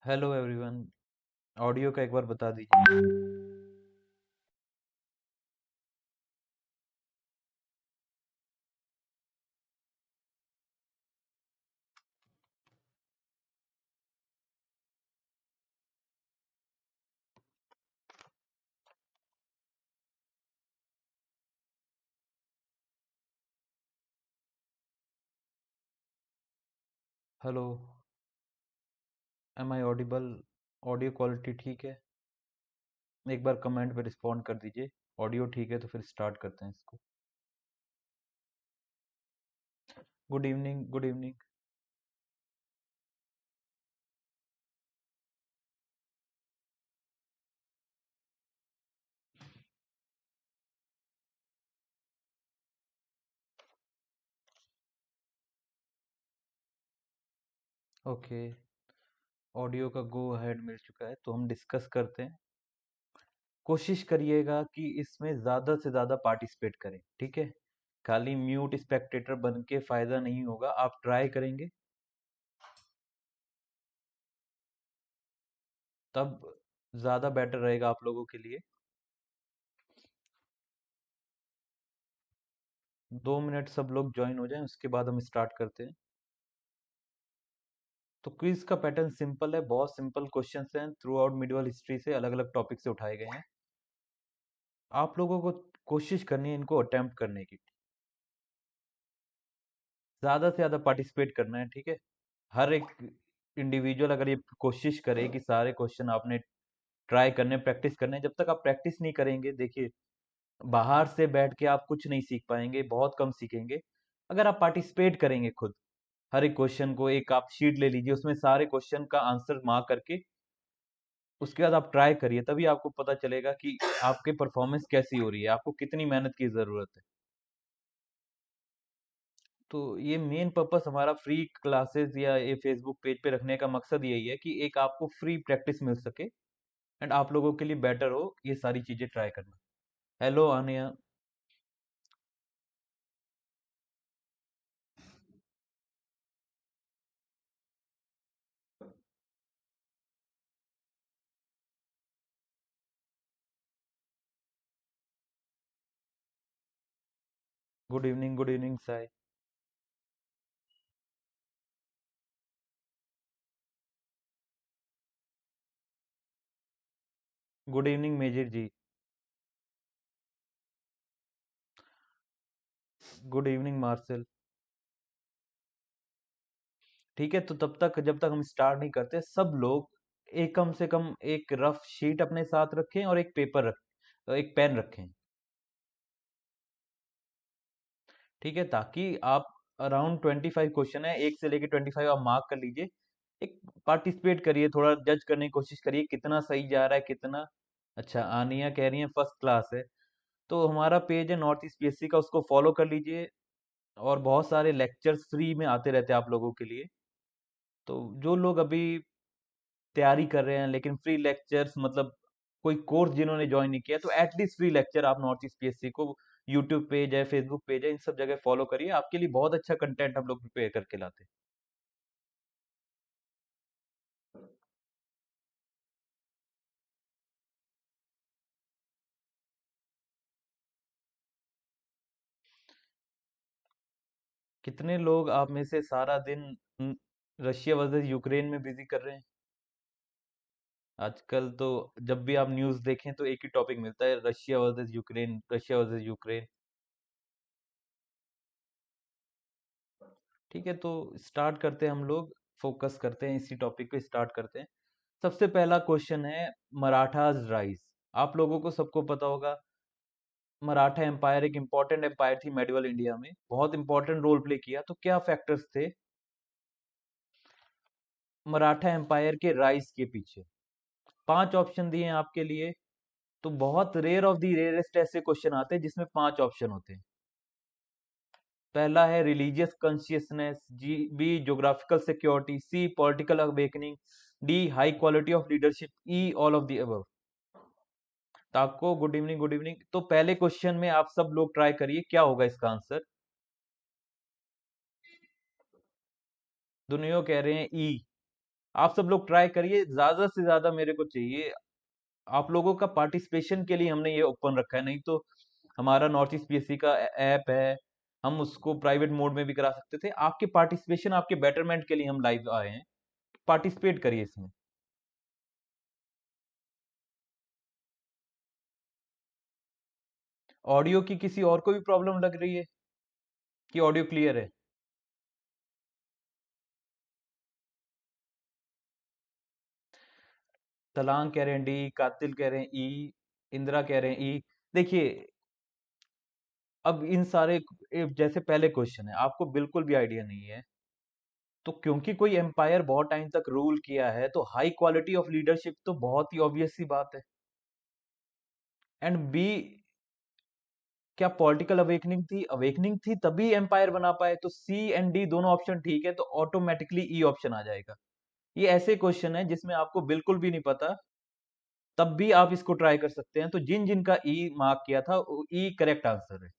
Hello everyone. Audio का एक बार बता दीजिए। Hello, am I audible? Audio quality ठीक है? एक बार कमेंट पे रिस्पॉन्ड कर दीजिए। ऑडियो ठीक है तो फिर स्टार्ट करते हैं इसको। Good evening, good evening. Okay, audio का गो अहेड मिल चुका है तो हम डिस्कस करते हैं। कोशिश करिएगा कि इसमें ज़्यादा से ज़्यादा पार्टिसिपेट करें, ठीक है? खाली म्यूट स्पेक्टेटर बन के फ़ायदा नहीं होगा, आप ट्राई करेंगे तब ज़्यादा बेटर रहेगा आप लोगों के लिए। 2 मिनट सब लोग ज्वाइन हो जाएं, उसके बाद हम स्टार्ट करते हैं। तो क्विज का पैटर्न सिंपल है, बहुत सिंपल क्वेश्चंस हैं, थ्रू आउट मिडिवल हिस्ट्री से अलग अलग टॉपिक से उठाए गए हैं। आप लोगों को कोशिश करनी है इनको अटेम्प्ट करने की, ज़्यादा से ज़्यादा पार्टिसिपेट करना है, ठीक है? हर एक इंडिविजुअल अगर ये कोशिश करे कि सारे क्वेश्चन आपने ट्राई करने, प्रैक्टिस करने, जब तक आप प्रैक्टिस नहीं करेंगे, देखिए, बाहर से बैठ के आप कुछ नहीं सीख पाएंगे, बहुत कम सीखेंगे। अगर आप पार्टिसिपेट करेंगे खुद, हर एक क्वेश्चन को एक आप शीट ले लीजिए, उसमें सारे क्वेश्चन का आंसर मार्क करके उसके बाद आप ट्राई करिए, तभी आपको पता चलेगा कि आपकी परफॉर्मेंस कैसी हो रही है, आपको कितनी मेहनत की ज़रूरत है। तो ये मेन पर्पस हमारा फ्री क्लासेस या ये फेसबुक पेज पे रखने का मकसद यही है कि एक आपको फ्री प्रैक्टिस मिल सके एंड आप लोगों के लिए बेटर हो ये सारी चीज़ें ट्राई करना। Hello Aniya. Good evening, good evening Sai. Good evening major ji. Good evening Marshal. ठीक है, तो तब तक जब तक हम स्टार्ट नहीं करते, सब लोग एक कम से कम एक रफ शीट अपने साथ रखें और एक पेपर रख, एक पेन रखें, ठीक है? ताकि आप अराउंड 25 क्वेश्चन है, 1 से लेके 25 आप मार्क कर लीजिए। एक पार्टिसिपेट करिए, थोड़ा जज करने की कोशिश करिए कितना सही जा रहा है, कितना। अच्छा, आनिया कह रही है फर्स्ट क्लास है। तो हमारा पेज है नॉर्थ ईस्ट पीएससी का, उसको फॉलो कर लीजिए। और बहुत सारे लेक्चर्स फ्री में आते रहते हैं आप लोगों के लिए। तो जो लोग अभी तैयारी कर रहे हैं लेकिन फ्री लेक्चर्स मतलब कोई कोर्स जिन्होंने ज्वाइन नहीं किया, तो एटलीस्ट फ्री लेक्चर आप नॉर्थ ईस्ट पीएससी को यूट्यूब पेज है, फेसबुक पेज है, इन सब जगह फॉलो करिए, आपके लिए बहुत अच्छा कंटेंट हम लोग प्रिपेयर करके लाते हैं। कितने लोग आप में से सारा दिन रशिया वर्सेस यूक्रेन में बिजी कर रहे हैं? आजकल तो जब भी आप न्यूज़ देखें तो एक ही टॉपिक मिलता है, Russia versus Ukraine, Russia versus Ukraine. ठीक है, तो स्टार्ट करते हैं हम लोग, फोकस करते हैं इसी टॉपिक पे, स्टार्ट करते हैं। सबसे पहला क्वेश्चन है मराठाज राइज। आप लोगों को सबको पता होगा, मराठा एम्पायर एक इंपॉर्टेंट एम्पायर थी मेडिवल इंडिया में, बहुत इंपॉर्टेंट रोल प्ले किया। तो क्या फैक्टर्स थे मराठा एम्पायर के राइज के पीछे? 5 ऑप्शन दिए हैं आपके लिए। तो बहुत रेयर ऑफ द रेयरेस्ट ऐसे क्वेश्चन आते हैं जिसमें 5 ऑप्शन होते हैं। पहला है रिलीजियस कॉन्शियसनेस, जी B geographical security, C political awakening, D high quality of leadership, E all of the above. ताको गुड इवनिंग, गुड इवनिंग। तो पहले क्वेश्चन में आप सब लोग ट्राई करिए, क्या होगा इसका आंसर? दोनों कह रहे हैं ई। आप सब लोग ट्राई करिए, ज्यादा से ज्यादा मेरे को चाहिए आप लोगों का पार्टिसिपेशन के लिए हमने ये ओपन रखा है, नहीं तो हमारा नॉर्थ ईस्ट पीएससी का ऐप है, हम उसको प्राइवेट मोड में भी करा सकते थे। आपके पार्टिसिपेशन, आपके बेटरमेंट के लिए हम लाइव आए हैं, पार्टिसिपेट करिए इसमें। ऑडियो की किसी और को भी प्रॉब्लम लग रही है कि ऑडियो क्लियर है? तलांग कह रहे हैं डी, कातिल कह रहे हैं ई, इंदिरा कह रहे हैं ई। देखिए, अब इन सारे जैसे पहले क्वेश्चन है, आपको बिल्कुल भी आइडिया नहीं है, तो क्योंकि कोई एम्पायर बहुत टाइम तक रूल किया है तो हाई क्वालिटी ऑफ लीडरशिप तो बहुत ही ऑब्वियस सी बात है। एंड बी, क्या पॉलिटिकल अवेकनिंग थी? अवेकनिंग थी तभी एम्पायर बना पाए, तो सी एंड डी दोनों ऑप्शन ठीक है, तो ऑटोमेटिकली ई ऑप्शन आ जाएगा। ये ऐसे क्वेश्चन है जिसमें आपको बिल्कुल भी नहीं पता, तब भी आप इसको ट्राई कर सकते हैं। तो जिन जिन का ई मार्क किया था, ई करेक्ट आंसर है।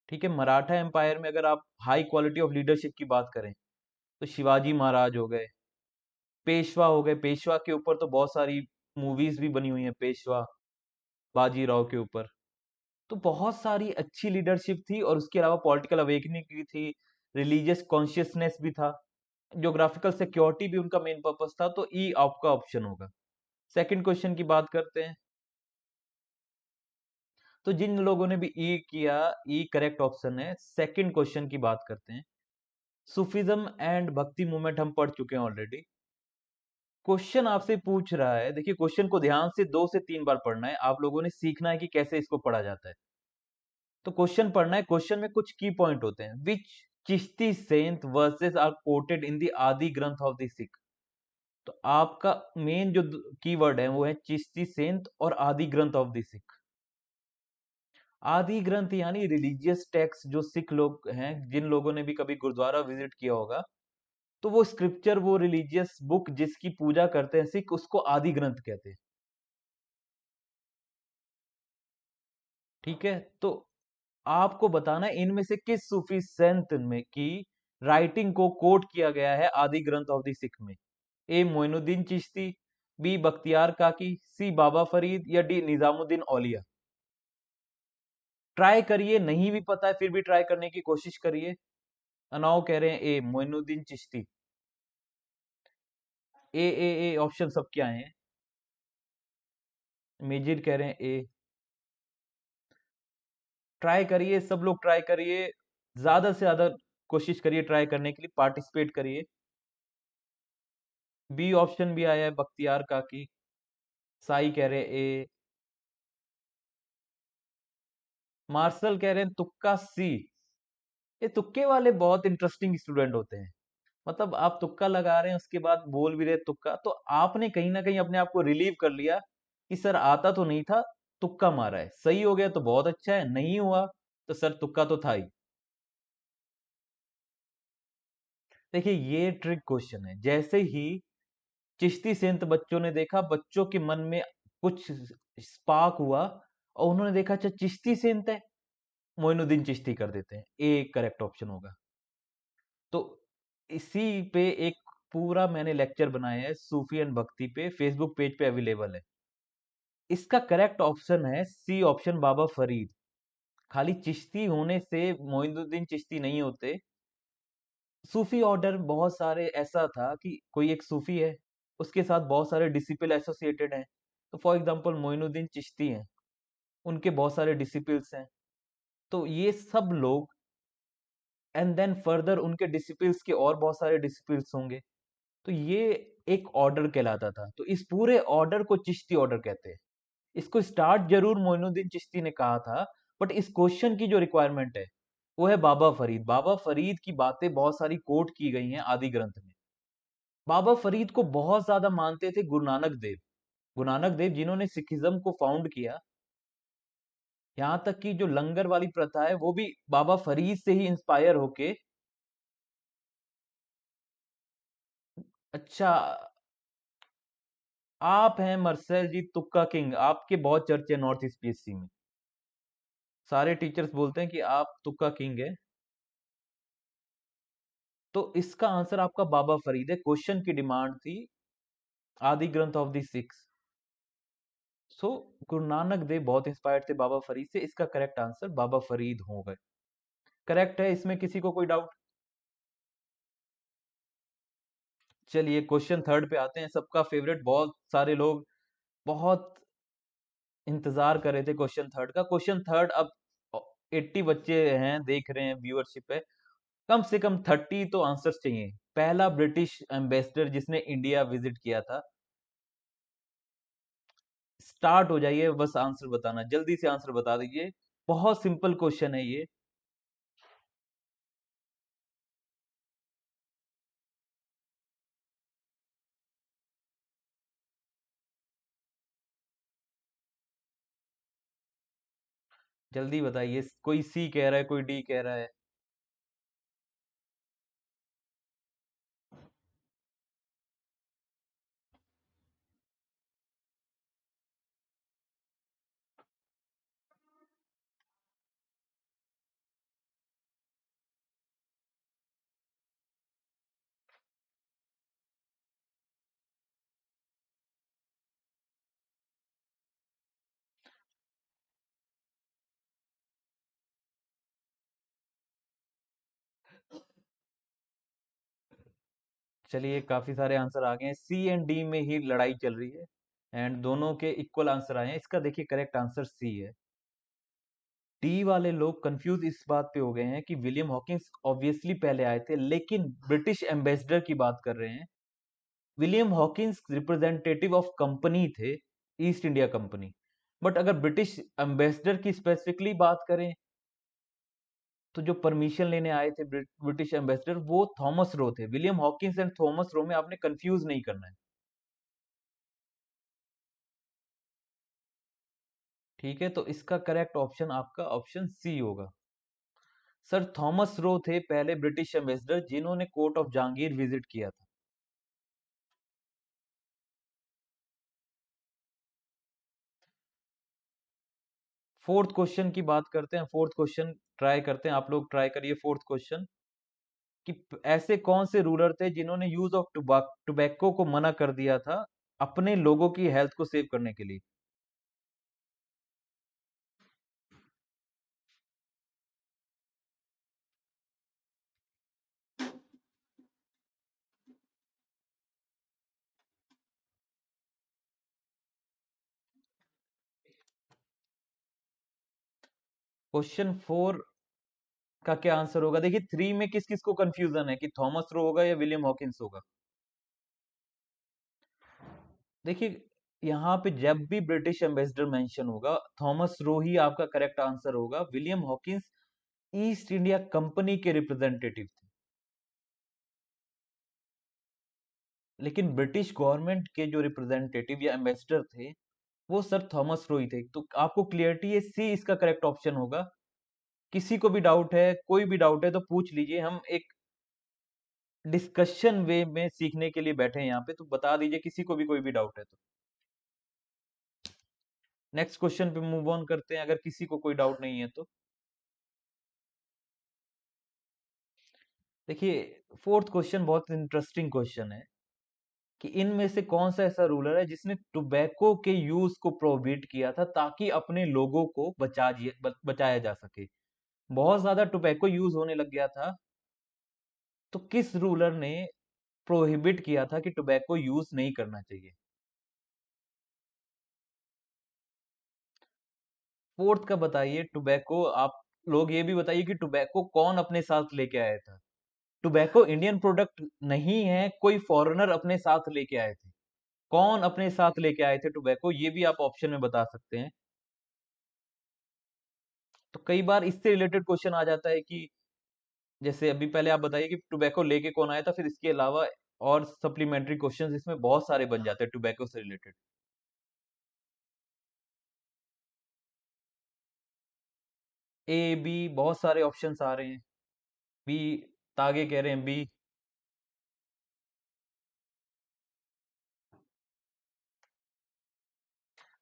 ठीक है, मराठा एम्पायर में अगर आप हाई क्वालिटी ऑफ लीडरशिप की बात करें, तो शिवाजी महाराज हो गए, पेशवा हो गए। पेशवा के ऊपर तो बहुत सारी मूवीज भी बनी हुई हैं, पेशवा बाजीराव के ऊपर। तो बहुत सारी अच्छी लीडरशिप थी, और उसके अलावा पॉलिटिकल अवेकनिंग भी थी, रिलीजियस कॉन्शियसनेस भी था, ज्योग्राफिकल सिक्योरिटी भी उनका मेन पर्पस था। तो ई आपका ऑप्शन होगा। सेकंड क्वेश्चन की बात करते हैं। तो जिन लोगों ने भी ई किया, ई करेक्ट ऑप्शन है। सेकंड क्वेश्चन की बात करते हैं। सूफिज्म एंड भक्ति मूवमेंट हम पढ़ चुके हैं ऑलरेडी। क्वेश्चन आपसे पूछ रहा है, देखिए क्वेश्चन को ध्यान से 2 से 3 बार पढ़ना है, आप लोगों ने सीखना है कि कैसे इसको पढ़ा जाता है। तो क्वेश्चन पढ़ना है, क्वेश्चन में कुछ की पॉइंट होते हैं। Which Chishti saint verses are quoted in the Adi Granth of the Sikh. तो आपका मेन जो कीवर्ड है वो है चिश्ती सेंट और आदि ग्रंथ ऑफ द सिख। आदि ग्रंथ यानी रिलीजियस टेक्स्ट, जो सिख लोग हैं, जिन लोगों ने भी कभी गुरुद्वारा विजिट किया होगा, तो वो स्क्रिप्चर, वो रिलीजियस बुक जिसकी पूजा करते हैं सिख, उसको आदि ग्रंथ कहते हैं। ठीक है, तो आपको बताना है इनमें से किस सूफी संत में की राइटिंग को कोट किया गया है आदि ग्रंथ ऑफ द सिख में। ए मोइनुद्दीन चिश्ती, बी बख्तियार काकी, सी बाबा फरीद, या डी निजामुद्दीन औलिया। ट्राई करिए, नहीं भी पता है फिर भी ट्राई करने की कोशिश करिए। अनाओ कह रहे हैं ए मोइनुद्दीन चिश्ती। ए ऑप्शन सब क्या है? मेजिर कह रहे हैं ए। ट्राई करिए, सब लोग ट्राई करिए, ज्यादा से ज्यादा कोशिश करिए ट्राई करने के लिए, पार्टिसिपेट करिए। बी ऑप्शन भी आया है, बख्तियार काकी। साई कह रहे हैं ए। मार्शल कह रहे हैं तुक्का सी। ये तुक्के वाले बहुत इंटरेस्टिंग स्टूडेंट होते हैं। मतलब आप तुक्का लगा रहे हैं, उसके बाद बोल भी रहे तुक्का, तो आपने कहीं ना कहीं अपने आप को रिलीव कर लिया कि सर आता तो नहीं था, तुक्का मारा है। सही हो गया तो बहुत अच्छा है, नहीं हुआ तो सर तुक्का तो था ही। देखिए, ये ट्रिक क्वेश्चन है। जैसे ही चिश्ती सेंत बच्चों ने देखा, बच्चों के मन में कुछ स्पार्क हुआ, और उन्होंने देखा अच्छा चिश्ती सेंत है, मोइनुद्दीन चिश्ती कर देते हैं। ए करेक्ट ऑप्शन होगा। तो इसी पे एक पूरा मैंने लेक्चर बनाया है, सूफी एंड भक्ति पे, फेसबुक पेज पे अवेलेबल है। इसका करेक्ट ऑप्शन है सी ऑप्शन, बाबा फरीद। खाली चिश्ती होने से मोइनुद्दीन चिश्ती नहीं होते। सूफी ऑर्डर बहुत सारे ऐसा था कि कोई एक सूफी है, उसके साथ बहुत सारे डिसिपल एसोसिएटेड हैं। तो फॉर एग्जांपल मोइनुद्दीन चिश्ती हैं, उनके बहुत सारे डिसिपल्स हैं। तो ये सब लोग, एंड देन फर्दर उनके डिसिपल्स के और बहुत सारे डिसिपल्स होंगे। तो ये एक ऑर्डर कहलाता था। तो इस पूरे ऑर्डर को चिश्ती ऑर्डर कहते हैं। इसको स्टार्ट जरूर मोइनुद्दीन चिश्ती ने कहा था, बट इस क्वेश्चन की जो रिक्वायरमेंट है वो है बाबा फरीद। बाबा फरीद की बातें बहुत सारी कोट की गई हैं आदि ग्रंथ में। बाबा फरीद को बहुत ज्यादा मानते थे गुरु नानक देव। गुरु नानक देव जिन्होंने सिखिज्म को फाउंड किया, यहाँ तक कि जो लंगर वाली प्रथा है वो भी बाबा फरीद से ही इंस्पायर होके। अच्छा, आप हैं मर्सेल जी तुक्का किंग, आपके बहुत चर्चे नॉर्थ ईस्ट पीएससी में। सारे टीचर्स बोलते हैं कि आप तुक्का किंग है। तो इसका आंसर आपका बाबा फरीद है। क्वेश्चन की डिमांड थी आदि ग्रंथ ऑफ द सिक्स। सो गुरु नानक देव बहुत इंस्पायर्ड थे बाबा फरीद से। इसका करेक्ट आंसर बाबा फरीद होगा। करेक्ट है, इसमें किसी को कोई डाउट? चलिए क्वेश्चन थर्ड पे आते हैं, सबका फेवरेट। बहुत सारे लोग बहुत इंतजार कर रहे थे क्वेश्चन थर्ड का। क्वेश्चन थर्ड अब 80 बच्चे हैं देख रहे हैं व्यूअरशिप पे, कम से कम 30 तो आंसर्स चाहिए। पहला ब्रिटिश एम्बेसडर जिसने इंडिया विजिट किया था। स्टार्ट हो जाइए, बस आंसर बताना, जल्दी से आंसर बता दीजिए। बहुत सिंपल क्वेश्चन है ये। जल्दी बताइए, कोई सी कह रहा है, कोई डी कह रहा है। चलिए काफी सारे आंसर आ गए हैं, सी एंड डी में ही लड़ाई चल रही है एंड दोनों के इक्वल आंसर आए हैं। इसका देखिए करेक्ट आंसर सी है। डी वाले लोग कंफ्यूज इस बात पे हो गए हैं कि विलियम हॉकिंस ऑब्वियसली पहले आए थे, लेकिन ब्रिटिश एम्बेसडर की बात कर रहे हैं। William Hawkins representative of company थे, ईस्ट इंडिया कंपनी। बट अगर ब्रिटिश एम्बेसडर की स्पेसिफिकली बात करें, तो जो परमिशन लेने आए थे ब्रिटिश एम्बेसडर वो थॉमस रो थे। William Hawkins and Thomas Roe में आपने कंफ्यूज नहीं करना है। ठीक है, तो इसका करेक्ट ऑप्शन आपका ऑप्शन सी होगा। सर थॉमस रो थे पहले ब्रिटिश एम्बेसडर जिन्होंने कोर्ट ऑफ जहांगीर विजिट किया था। फोर्थ क्वेश्चन की बात करते हैं। फोर्थ क्वेश्चन ट्राई करते हैं, आप लोग ट्राई करिए फोर्थ क्वेश्चन कि ऐसे कौन से रूलर थे जिन्होंने यूज ऑफ टुबैको को मना कर दिया था अपने लोगों की हेल्थ को सेव करने के लिए। क्वेश्चन फोर का क्या आंसर होगा? देखिए थ्री में किस किस को कंफ्यूजन है कि थॉमस रो होगा या विलियम हॉकिंस होगा। देखिए यहाँ पे जब भी ब्रिटिश एम्बेसडर मेंशन होगा, थॉमस रो ही आपका करेक्ट आंसर होगा। William Hawkins east India company के रिप्रेजेंटेटिव थे, लेकिन ब्रिटिश गवर्नमेंट के जो रिप्रेजेंटेटिव या एम्बेसडर थे वो सर थॉमस रो ही थे। तो आपको क्लियरिटी है, सी इसका करेक्ट ऑप्शन होगा। किसी को भी डाउट है, कोई भी डाउट है तो पूछ लीजिए। हम एक डिस्कशन वे में सीखने के लिए बैठे हैं यहाँ पे, तो बता दीजिए किसी को भी कोई भी डाउट है तो। नेक्स्ट क्वेश्चन पे मूव ऑन करते हैं अगर किसी को कोई डाउट नहीं है तो। देखिए फोर्थ क्वेश्चन बहुत इंटरेस्टिंग क्वेश्चन है कि इनमें से कौन सा ऐसा रूलर है जिसने टोबैको के यूज को प्रोहिबिट किया था ताकि अपने लोगों को बचाया जा सके। बहुत ज्यादा टोबैको यूज होने लग गया था, तो किस रूलर ने प्रोहिबिट किया था कि टोबैको यूज नहीं करना चाहिए? फोर्थ का बताइए टोबैको। आप लोग ये भी बताइए कि टोबैको कौन अपने साथ लेके आया था। टोबैको इंडियन प्रोडक्ट नहीं है, कोई फॉरेनर अपने साथ लेके आए थे। कौन अपने साथ लेके आए थे टोबैको, ये भी आप ऑप्शन में बता सकते हैं। तो कई बार इससे रिलेटेड क्वेश्चन आ जाता है कि जैसे अभी पहले आप बताइए कि टोबैको लेके कौन आया था, फिर इसके अलावा और सप्लीमेंट्री क्वेश्चंस इसमें बहुत सारे बन जाते हैं टोबैको से रिलेटेड। ए बी बहुत सारे ऑप्शंस आ रहे हैं। बी, तागे कह रहे हैं बी।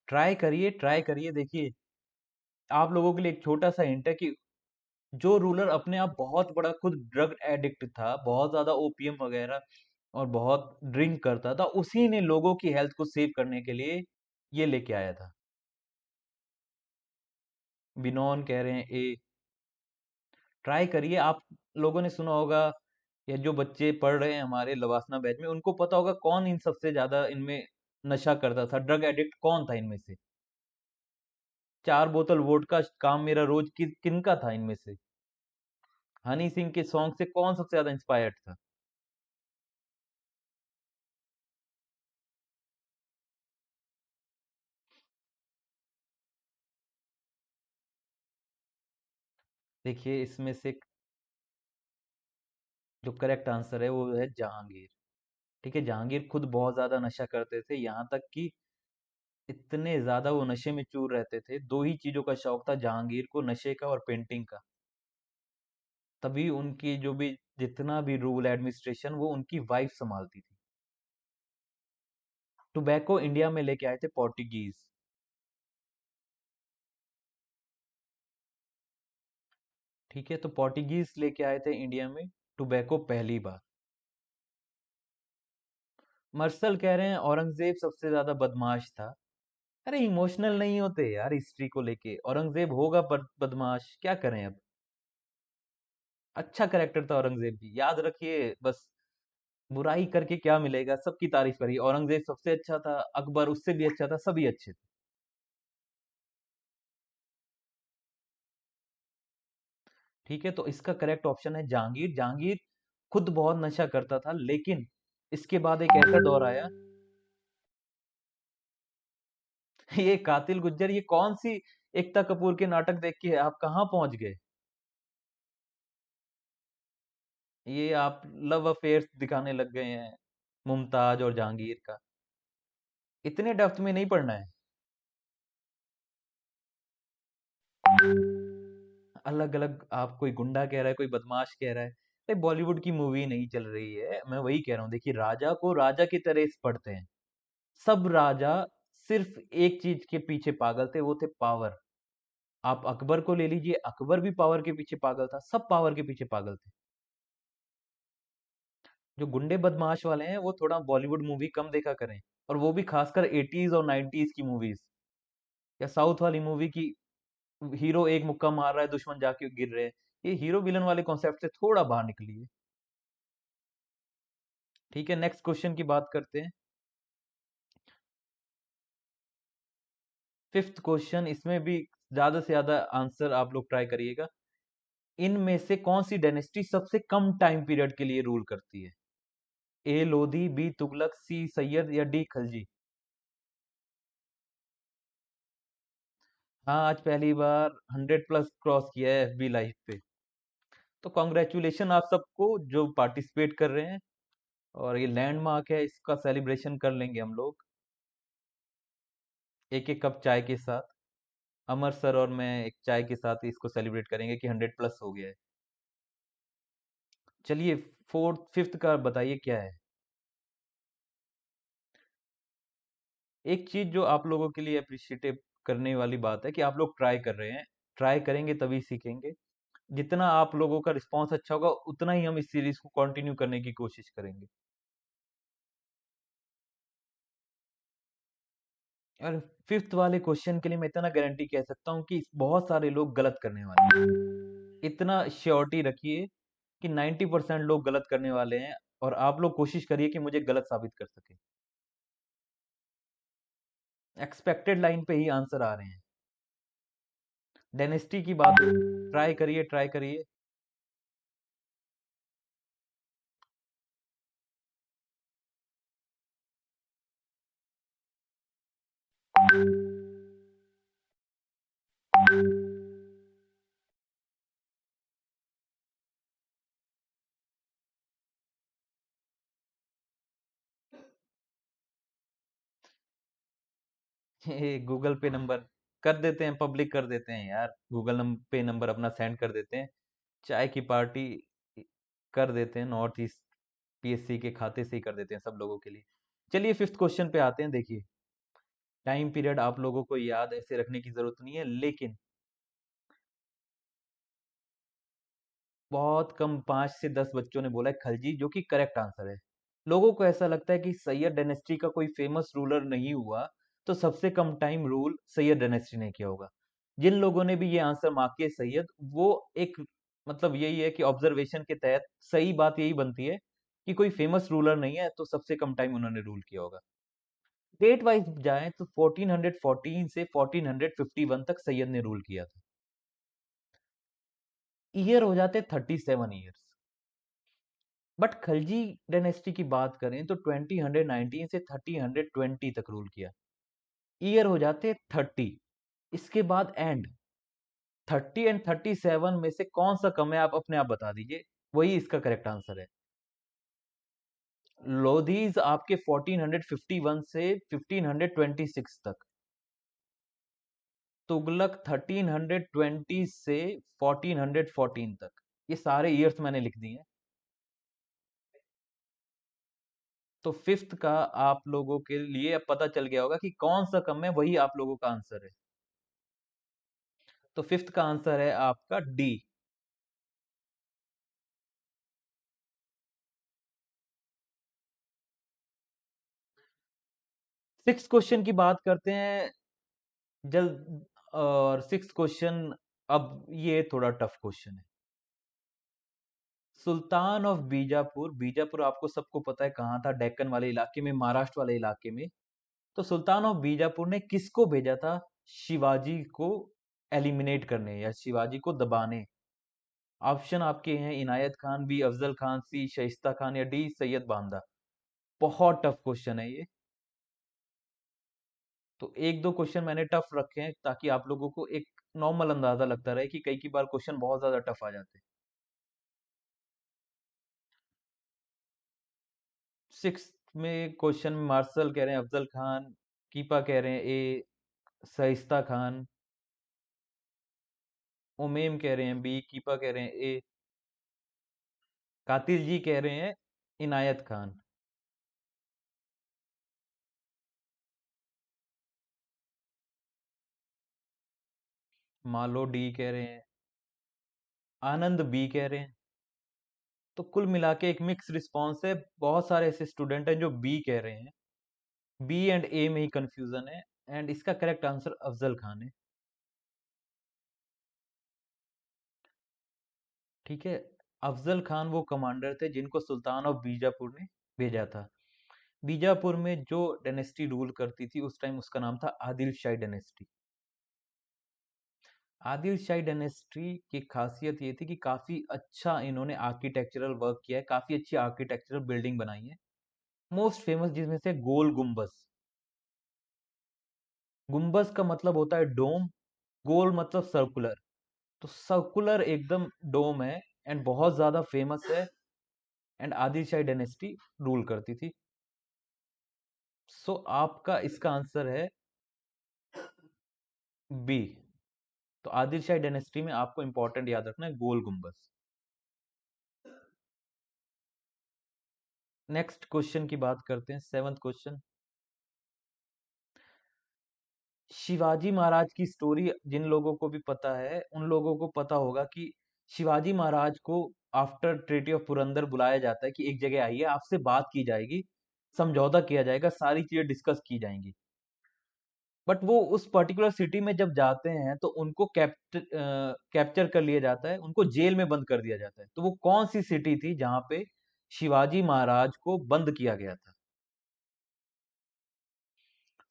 ट्राई करिए, ट्राई करिए। देखिए आप लोगों के लिए एक छोटा सा हिंट है कि जो रूलर अपने आप बहुत बड़ा खुद ड्रग एडिक्ट था, बहुत ज्यादा ओपीएम वगैरह और बहुत ड्रिंक करता था, उसी ने लोगों की हेल्थ को सेव करने के लिए ये लेके आया था। बिनॉन कह रहे हैं ए। ट्राई करिए। आप लोगों ने सुना होगा, या जो बच्चे पढ़ रहे हैं हमारे लवासना बैच में, उनको पता होगा कौन इन सबसे ज्यादा इनमें नशा करता था, ड्रग एडिक्ट कौन था इनमें से। 4 बोतल वोडका काम मेरा रोज किनका था इनमें से? हनी सिंह के सॉन्ग से कौन सबसे ज्यादा इंस्पायर्ड था? देखिए इसमें से जो करेक्ट आंसर है वो है जहांगीर। ठीक है, जहांगीर खुद बहुत ज्यादा नशा करते थे, यहाँ तक कि इतने ज्यादा वो नशे में चूर रहते थे। दो ही चीजों का शौक था जहांगीर को, नशे का और पेंटिंग का। तभी उनकी जो भी जितना भी रूल एडमिनिस्ट्रेशन वो उनकी वाइफ संभालती थी। टोबैको इंडिया में लेके आए थे पोर्टुगीज। ठीक है, तो पोर्टुगीज लेके आए थे इंडिया में टोबैको पहली बार। मर्सल कह रहे हैं औरंगजेब सबसे ज्यादा बदमाश था। अरे इमोशनल नहीं होते यार हिस्ट्री को लेके, औरंगजेब होगा बदमाश, क्या करें अब। अच्छा करेक्टर था औरंगजेब भी, याद रखिए बस। बुराई करके क्या मिलेगा, सबकी तारीफ करिए। औरंगजेब सबसे अच्छा था, अकबर उससे भी अच्छा था, सभी अच्छे थे। ठीक है, तो इसका करेक्ट ऑप्शन है जहांगीर। जहांगीर खुद बहुत नशा करता था, लेकिन इसके बाद एक ऐसा दौर आया। ये कातिल गुज्जर, ये कौन सी एकता कपूर के नाटक देख के आप कहाँ पहुंच गए? ये आप लव अफेयर्स दिखाने लग गए हैं, मुमताज और जहांगीर का। इतने डेप्थ में नहीं पढ़ना है। अलग अलग, आप कोई गुंडा कह रहा है, कोई बदमाश कह रहा है। अरे बॉलीवुड की मूवी नहीं चल रही है, मैं वही कह रहा हूँ। देखिए राजा को राजा की तरह पढ़ते हैं। सब राजा सिर्फ एक चीज के पीछे पागल थे, वो थे पावर। आप अकबर को ले लीजिए, अकबर भी पावर के पीछे पागल था, सब पावर के पीछे पागल थे। जो गुंडे बदमाश वाले हैं वो थोड़ा बॉलीवुड मूवी कम देखा करें, और वो भी खासकर 80s और 90s की मूवीज, या साउथ वाली मूवी की। हीरो एक मुक्का मार रहा है, दुश्मन जाके गिर रहे हैं। ये हीरो विलन वाले कॉन्सेप्ट से थोड़ा बाहर निकलिए। ठीक है, नेक्स्ट क्वेश्चन की बात करते हैं। फिफ्थ क्वेश्चन, इसमें भी ज्यादा से ज्यादा आंसर आप लोग ट्राई करिएगा। इनमें से कौन सी डायनेस्टी सबसे कम टाइम पीरियड के लिए रूल करती है? ए लोधी, बी तुगलक, सी सैयद, या डी खलजी? हाँ, आज पहली बार 100+ क्रॉस किया है एफबी लाइव पे। तो कॉन्ग्रेचुलेशन आप सबको जो पार्टिसिपेट कर रहे हैं। और ये लैंडमार्क है, इसका सेलिब्रेशन कर लेंगे हम लोग एक एक कप चाय के साथ। अमर सर और मैं एक चाय के साथ इसको सेलिब्रेट करेंगे कि 100+ हो गया है। चलिए, फोर्थ फिफ्थ का बताइए क्या है। एक चीज जो आप लोगों के लिए अप्रिशिएटिव करने वाली बात है कि आप लोग ट्राई कर रहे हैं। ट्राई करेंगे तभी सीखेंगे। जितना आप लोगों का रिस्पांस अच्छा होगा, उतना ही हम इस सीरीज को कंटिन्यू करने की कोशिश करेंगे। और फिफ्थ वाले क्वेश्चन के लिए मैं इतना गारंटी कह सकता हूँ कि बहुत सारे लोग गलत करने वाले हैं। इतना श्योरिटी रखिए कि 90% लोग गलत करने वाले हैं। और आप लोग कोशिश करिए कि मुझे गलत साबित कर सके। एक्सपेक्टेड लाइन पे ही आंसर आ रहे हैं। डेनेस्टी की बात, ट्राई करिए ट्राई करिए। ये गूगल पे नंबर कर देते हैं, पब्लिक कर देते हैं यार। गूगल पे नंबर अपना सेंड कर देते हैं। चाय की पार्टी कर देते हैं, नॉर्थ ईस्ट पीएससी के खाते से ही कर देते हैं सब लोगों के लिए। चलिए फिफ्थ क्वेश्चन पे आते हैं। देखिए टाइम पीरियड आप लोगों को याद ऐसे रखने की जरूरत नहीं है, लेकिन बहुत कम 5 से 10 बच्चों ने बोला है खलजी, जो कि करेक्ट आंसर है। लोगों को ऐसा लगता है कि सैयद डायनेस्टी का कोई फेमस रूलर नहीं हुआ, तो सबसे कम टाइम रूल सैयद डायनेस्टी ने किया होगा। जिन लोगों ने भी ये आंसर मार्क किए सैयद, वो एक मतलब यही है कि ऑब्जर्वेशन के तहत सही बात यही बनती है कि कोई फेमस रूलर नहीं है, तो सबसे कम टाइम उन्होंने रूल किया होगा। डेट वाइज जाएं तो 1414 से 1451 तक सैयद ने रूल किया था। ईयर हो जाते 37 ईयर्स। बट खलजी डायनेस्टी की बात करें तो 2019 से 3020 तक रूल किया। ईयर हो जाते 30। इसके बाद एंड 30 एंड 37 में से कौन सा कम है, आप अपने आप बता दीजिए। वही इसका करेक्ट आंसर है। लोधीज आपके 1451 से 1526 तक। तुगलक 1320 से 1414 तक। ये सारे ईयर्स मैंने लिख दिए हैं। तो फिफ्थ का आप लोगों के लिए अब पता चल गया होगा कि कौन सा कम है, वही आप लोगों का आंसर है। तो फिफ्थ का आंसर है आपका डी। सिक्स क्वेश्चन की बात करते हैं जल्द। और सिक्स क्वेश्चन, अब ये थोड़ा टफ क्वेश्चन है। सुल्तान ऑफ बीजापुर, बीजापुर आपको सबको पता है कहाँ था, डेक्कन वाले इलाके में, महाराष्ट्र वाले इलाके में। तो सुल्तान ऑफ बीजापुर ने किसको भेजा था शिवाजी को एलिमिनेट करने या शिवाजी को दबाने? ऑप्शन आपके हैं इनायत खान, बी अफजल खान, सी शाइस्ता खान, या डी सैयद बांदा। बहुत टफ क्वेश्चन है ये। तो एक दो क्वेश्चन मैंने टफ रखे हैं ताकि आप लोगों को एक नॉर्मल अंदाजा लगता रहे कि कई की बार क्वेश्चन बहुत ज्यादा टफ आ जाते हैं। सिक्स में क्वेश्चन मार्शल कह रहे हैं अफजल खान, कीपा कह रहे हैं ए शाइस्ता खान, उमेम कह रहे हैं बी, कीपा कह रहे हैं ए, कातिल जी कह रहे हैं इनायत खान। मालो डी कह रहे हैं, आनंद बी कह रहे हैं। तो कुल मिला के एक मिक्स रिस्पॉन्स है। बहुत सारे ऐसे स्टूडेंट हैं जो बी कह रहे हैं। बी एंड ए में ही कंफ्यूजन है। एंड इसका करेक्ट आंसर अफजल खान है। ठीक है। अफजल खान वो कमांडर थे जिनको सुल्तान ऑफ बीजापुर ने भेजा था। बीजापुर में जो डायनेस्टी रूल करती थी उस टाइम, उसका नाम था आदिल शाही डायनेस्टी। आदिल शाही डायनेस्टी की खासियत ये थी कि काफी अच्छा इन्होंने आर्किटेक्चरल वर्क किया है, काफी अच्छी आर्किटेक्चरल बिल्डिंग बनाई है। मोस्ट फेमस जिसमें से गोल गुम्बज। गुम्बज का मतलब होता है डोम, गोल मतलब सर्कुलर। तो सर्कुलर एकदम डोम है एंड बहुत ज्यादा फेमस है। And Adil shahi dynasty rule करती थी। सो आपका इसका आंसर है बी। तो आदिल शाही डायनेस्टी में आपको इंपॉर्टेंट याद रखना है गोल गुम्बज। नेक्स्ट क्वेश्चन की बात करते हैं, सेवंथ क्वेश्चन। शिवाजी महाराज की स्टोरी जिन लोगों को भी पता है उन लोगों को पता होगा कि शिवाजी महाराज को आफ्टर ट्रीटी ऑफ पुरंदर बुलाया जाता है कि एक जगह आइए, आपसे बात की जाएगी, समझौता किया जाएगा, सारी चीजें डिस्कस की जाएंगी। बट वो उस पर्टिकुलर सिटी में जब जाते हैं तो उनको कैप्चर कर लिया जाता है, उनको जेल में बंद कर दिया जाता है। तो वो कौन सी सिटी थी जहां पे शिवाजी महाराज को बंद किया गया था?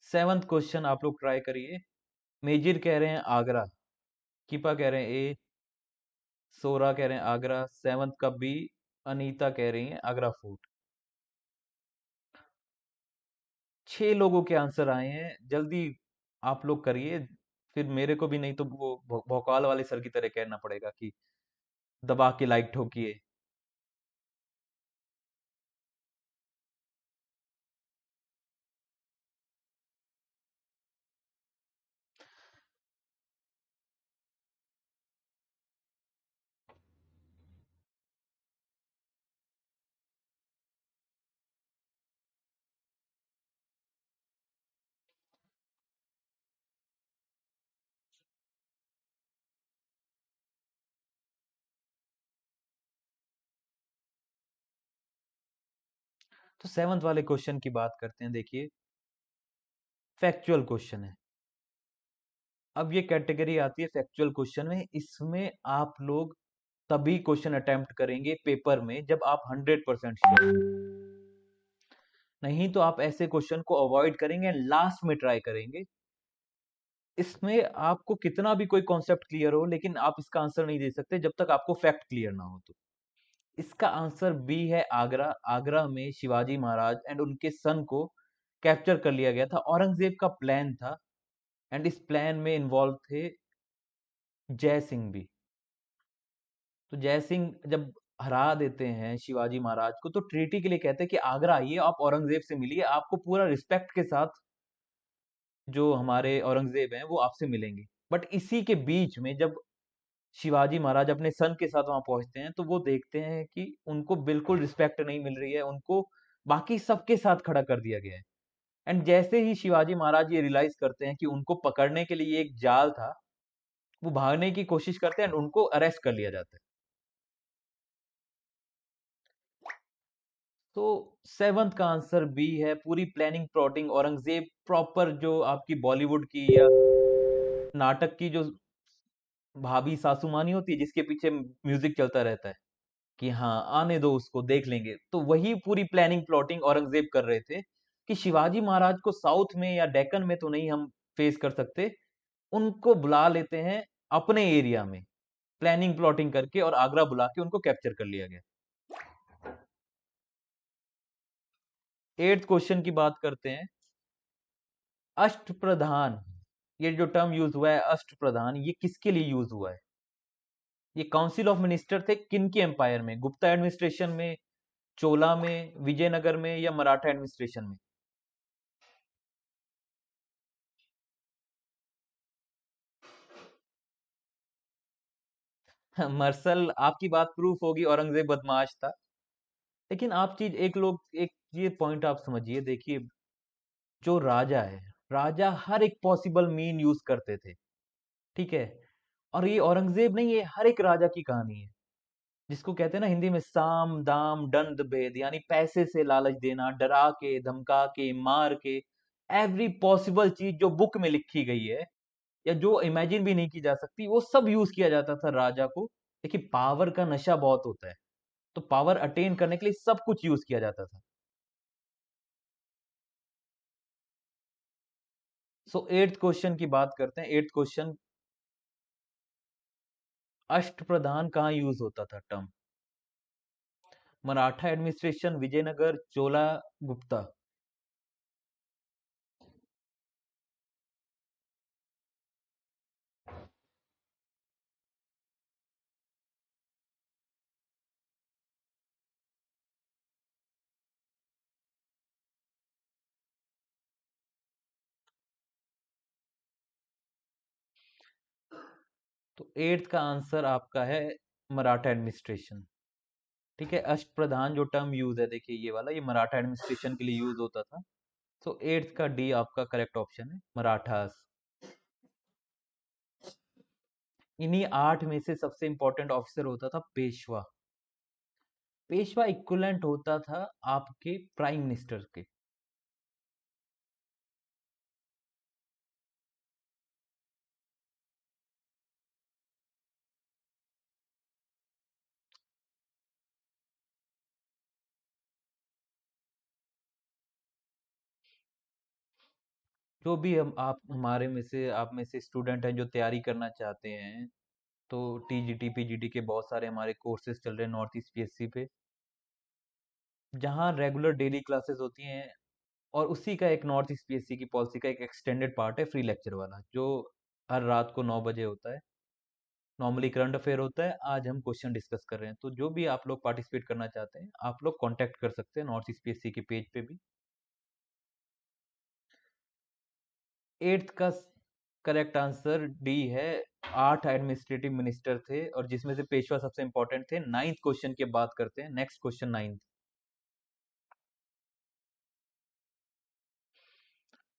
सेवंथ क्वेश्चन आप लोग ट्राई करिए। मेजिर कह रहे हैं आगरा, कीपा कह रहे हैं ए, सोरा कह रहे हैं आगरा, सेवंथ का बी, अनीता कह रही हैं आगरा फोर्ट। 6 लोगों के आंसर आए हैं, जल्दी आप लोग करिए। फिर मेरे को भी नहीं तो वो भोकाल वाले सर की तरह कहना पड़ेगा कि दबा के लाइक ठोकिए। तो सेवंथ वाले क्वेश्चन की बात करते हैं। देखिए, फैक्चुअल क्वेश्चन है। अब ये कैटेगरी आती है फैक्चुअल क्वेश्चन में। इसमें आप लोग तभी क्वेश्चन अटेम्प्ट करेंगे पेपर में जब आप 100% श्योर, नहीं तो आप ऐसे क्वेश्चन को अवॉइड करेंगे, लास्ट में ट्राई करेंगे। इसमें आपको कितना भी कोई कॉन्सेप्ट क्लियर हो, लेकिन आप इसका आंसर नहीं दे सकते जब तक आपको फैक्ट क्लियर ना हो। तो इसका आंसर बी है, आगरा। आगरा में शिवाजी महाराज एंड उनके सन को कैप्चर कर लिया गया था। औरंगजेब का प्लान था एंड इस प्लान में इन्वॉल्व थे जय सिंह भी। तो जय सिंह जब हरा देते हैं शिवाजी महाराज को, तो ट्रीटी के लिए कहते हैं कि आगरा आइए, आप औरंगजेब से मिलिए, आपको पूरा रिस्पेक्ट के साथ जो हमारे औरंगजेब हैं वो आपसे मिलेंगे। बट इसी के बीच में जब शिवाजी महाराज अपने सन के साथ वहां पहुंचते हैं, तो वो देखते हैं कि उनको बिल्कुल रिस्पेक्ट नहीं मिल रही है, उनको बाकी सबके साथ खड़ा कर दिया गया है। एंड जैसे ही शिवाजी महाराज ये रियलाइज करते हैं कि उनको पकड़ने के लिए एक जाल था, वो भागने की कोशिश करते हैं एंड उनको अरेस्ट कर लिया जाता है। तो सेवंथ का आंसर बी है। पूरी प्लानिंग प्लॉटिंग औरंगजेब प्रॉपर, जो आपकी बॉलीवुड की या नाटक की जो भाभी सासू मानी होती है जिसके पीछे म्यूजिक चलता रहता है कि हाँ आने दो उसको, देख लेंगे, तो वही पूरी प्लानिंग प्लॉटिंग औरंगजेब कर रहे थे कि शिवाजी महाराज को साउथ में या डेक्कन में तो नहीं हम फेस कर सकते, उनको बुला लेते हैं अपने एरिया में, प्लानिंग प्लॉटिंग करके, और आगरा बुला के उनको कैप्चर कर लिया गया। एट्थ क्वेश्चन की बात करते हैं। अष्टप्रधान, ये जो टर्म यूज हुआ है अष्टप्रधान, ये किसके लिए यूज हुआ है? ये काउंसिल ऑफ मिनिस्टर थे किन के एम्पायर में? गुप्ता एडमिनिस्ट्रेशन में, चोला में, विजयनगर में, या मराठा एडमिनिस्ट्रेशन में? मर्सल, आपकी बात प्रूफ होगी, औरंगजेब बदमाश था। लेकिन आप चीज एक लोग एक ये पॉइंट आप समझिए। देखिए, जो राजा है, राजा हर एक पॉसिबल मीन यूज करते थे, ठीक है? और ये औरंगजेब नहीं, ये हर एक राजा की कहानी है, जिसको कहते हैं ना हिंदी में साम दाम दंड भेद, यानी पैसे से लालच देना, डरा के, धमका के, मार के, एवरी पॉसिबल चीज जो बुक में लिखी गई है या जो इमेजिन भी नहीं की जा सकती, वो सब यूज किया जाता था राजा को। देखिए, पावर का नशा बहुत होता है, तो पावर अटेन करने के लिए सब कुछ यूज किया जाता था। सो एट्थ क्वेश्चन की बात करते हैं। एट्थ क्वेश्चन, अष्टप्रधान कहाँ यूज होता था टर्म? मराठा एडमिनिस्ट्रेशन, विजयनगर, चोला, गुप्ता। तो एट्थ का आंसर आपका है मराठा एडमिनिस्ट्रेशन। ठीक है, अष्टप्रधान जो टर्म यूज है, देखिए ये वाला, ये मराठा एडमिनिस्ट्रेशन के लिए यूज होता था। तो एट्थ का डी आपका करेक्ट ऑप्शन है, मराठास। इन्हीं आठ में से सबसे इंपॉर्टेंट ऑफिसर होता था पेशवा। पेशवा इक्विवेलेंट होता था आपके प्राइम मिनिस्टर के। जो भी हम आप हमारे में से, आप में से स्टूडेंट हैं जो तैयारी करना चाहते हैं, तो टीजीटी पीजीटी के बहुत सारे हमारे कोर्सेज चल रहे हैं नॉर्थ ईस्ट पीएससी पे, जहाँ रेगुलर डेली क्लासेस होती हैं। और उसी का एक नॉर्थ ईस्ट पीएससी की पॉलिसी का एक एक्सटेंडेड पार्ट है फ्री लेक्चर वाला, जो हर रात को 9 बजे होता है। नॉर्मली करंट अफेयर होता है, आज हम क्वेश्चन डिस्कस कर रहे हैं। तो जो भी आप लोग पार्टिसिपेट करना चाहते हैं, आप लोग कांटेक्ट कर सकते हैं नॉर्थ ईस्ट पीएससी के पेज पे भी। एट्थ का करेक्ट आंसर डी है। 8 एडमिनिस्ट्रेटिव मिनिस्टर थे और जिसमें से पेशवा सबसे इंपॉर्टेंट थे। नाइन्थ क्वेश्चन की बात करते हैं। Next question, ninth.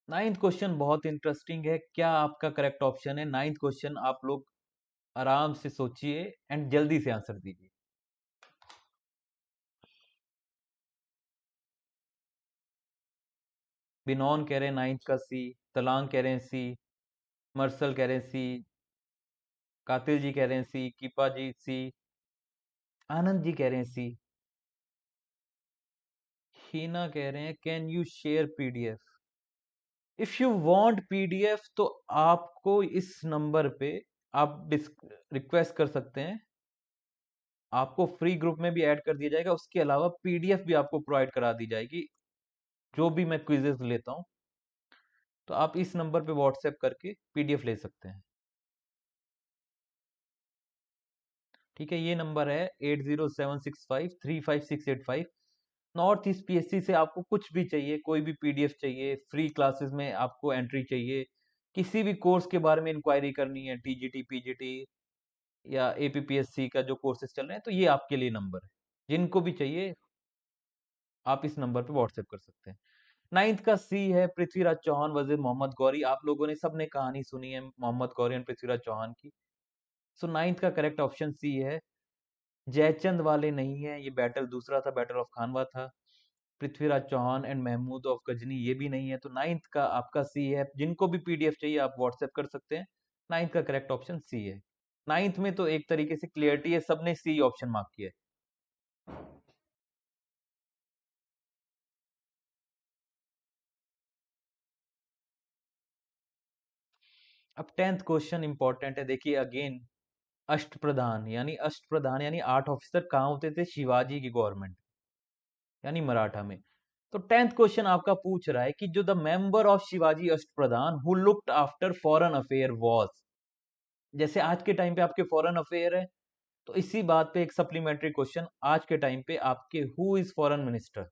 Ninth question बहुत इंटरेस्टिंग है। क्या आपका करेक्ट ऑप्शन है? नाइन्थ क्वेश्चन आप लोग आराम से सोचिए एंड जल्दी से आंसर दीजिए। बिनॉन कह रहे हैं नाइन्थ का सी, तलांग कह रहे हैं सी, मर्सल कह रहे हैं सी, कातिल जी कह रहे हैं सी, कीपा जी सी, आनंद जी कह रहे हैं सी, हीना कह रहे हैं can you share PDF. If you want PDF तो आपको इस नंबर पे आप रिक्वेस्ट कर सकते हैं, आपको फ्री ग्रुप में भी ऐड कर दिया जाएगा, उसके अलावा पीडीएफ भी आपको प्रोवाइड करा दी जाएगी जो भी मैं क्विजेस लेता हूँ। तो आप इस नंबर पे व्हाट्सएप करके पीडीएफ ले सकते हैं। ठीक है, ये नंबर है 8076535685। नॉर्थ ईस्ट पीएससी से आपको कुछ भी चाहिए, कोई भी पीडीएफ चाहिए, फ्री क्लासेस में आपको एंट्री चाहिए, किसी भी कोर्स के बारे में इंक्वायरी करनी है, टीजीटी पीजीटी या एपीपीएससी का जो कोर्सेज चल रहे हैं, तो ये आपके लिए नंबर है। जिनको भी चाहिए आप इस नंबर पे व्हाट्सएप कर सकते हैं। नाइन्थ का सी है पृथ्वीराज चौहान वजीर मोहम्मद गौरी। आप लोगों ने सबने कहानी सुनी है मोहम्मद गौरी और पृथ्वीराज चौहान की। सो नाइन्थ का करेक्ट ऑप्शन सी है। जयचंद वाले नहीं है, ये बैटल दूसरा था, बैटल ऑफ खानवा था। पृथ्वीराज चौहान एंड महमूद ऑफ गजनी ये भी नहीं है। तो नाइन्थ का आपका सी है। जिनको भी पीडीएफ चाहिए आप व्हाट्सएप कर सकते हैं। नाइन्थ का करेक्ट ऑप्शन सी है। नाइन्थ में तो एक तरीके से क्लियरिटी है, सबने सी ऑप्शन मार्क किया है। अब टेंथ क्वेश्चन इंपॉर्टेंट है, देखिए अगेन। अष्टप्रधान यानी 8 ऑफिसर कहाँ होते थे? शिवाजी की गवर्नमेंट यानी मराठा में। तो टेंथ क्वेश्चन आपका पूछ रहा है कि जो the member of Shivaji Ashtapradhan who looked after foreign affair was. जैसे आज के टाइम पे आपके फॉरेन अफेयर है, तो इसी बात पे एक सप्लीमेंट्री क्वेश्चन आज के टाइम पे आपके हु इज फॉरेन मिनिस्टर,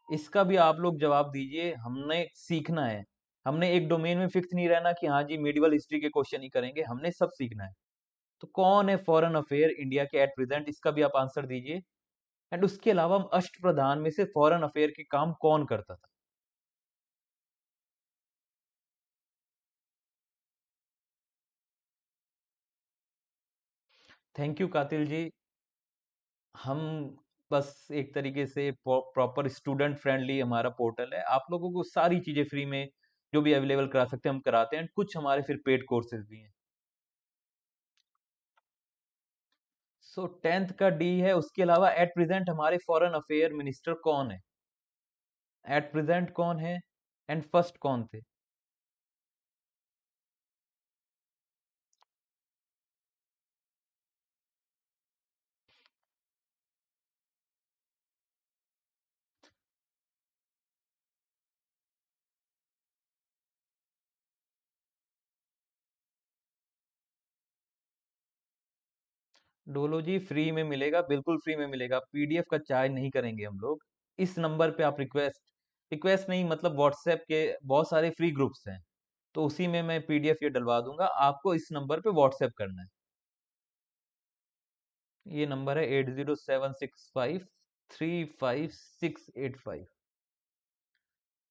इसका भी आप लोग जवाब दीजिए। हमने सीखना है, हमने एक डोमेन में फिक्स नहीं रहना कि हाँ जी मेडिवल हिस्ट्री के क्वेश्चन ही करेंगे, हमने सब सीखना है। तो कौन है फॉरेन अफेयर इंडिया के एट प्रेजेंट, इसका भी आप आंसर दीजिए। एंड उसके अलावा अष्टप्रधान में से फॉरेन अफेयर के काम कौन करता था? थैंक यू कातिल जी। हम बस एक तरीके से प्रॉपर स्टूडेंट फ्रेंडली हमारा पोर्टल है, आप लोगों को सारी चीजें फ्री में जो भी अवेलेबल करा सकते हैं हम कराते हैं। कुछ हमारे फिर पेड कोर्सेज भी हैं। सो टेंथ का डी है। उसके अलावा एट प्रेजेंट हमारे फॉरेन अफेयर मिनिस्टर कौन है? एट प्रेजेंट कौन है एंड फर्स्ट कौन थे? 'डोलो जी फ्री में मिलेगा, बिल्कुल फ्री में मिलेगा, पीडीएफ का चार्ज नहीं करेंगे हम लोग। इस नंबर पे आप रिक्वेस्ट, रिक्वेस्ट नहीं मतलब व्हाट्सएप के बहुत सारे फ्री ग्रुप्स हैं, तो उसी में मैं पीडीएफ ये डलवा दूंगा, आपको इस नंबर पे व्हाट्सएप करना है। ये नंबर है 8076535685।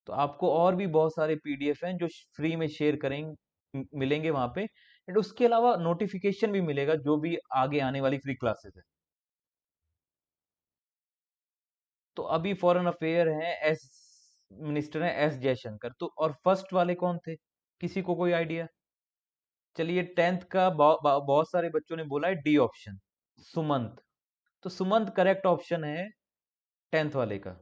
तो आपको और भी बहुत सारे पीडीएफ हैं जो फ्री में शेयर करेंगे, मिलेंगे वहां पे। एंड उसके अलावा नोटिफिकेशन भी मिलेगा जो भी आगे आने वाली फ्री क्लासेस है। तो अभी फॉरेन अफेयर हैं एस मिनिस्टर हैं एस जयशंकर। तो और फर्स्ट वाले कौन थे? किसी को कोई आइडिया? चलिए टेंथ का बहुत सारे बच्चों ने बोला है डी ऑप्शन, सुमंत। तो सुमंत करेक्ट ऑप्शन है टेंथ वाले का।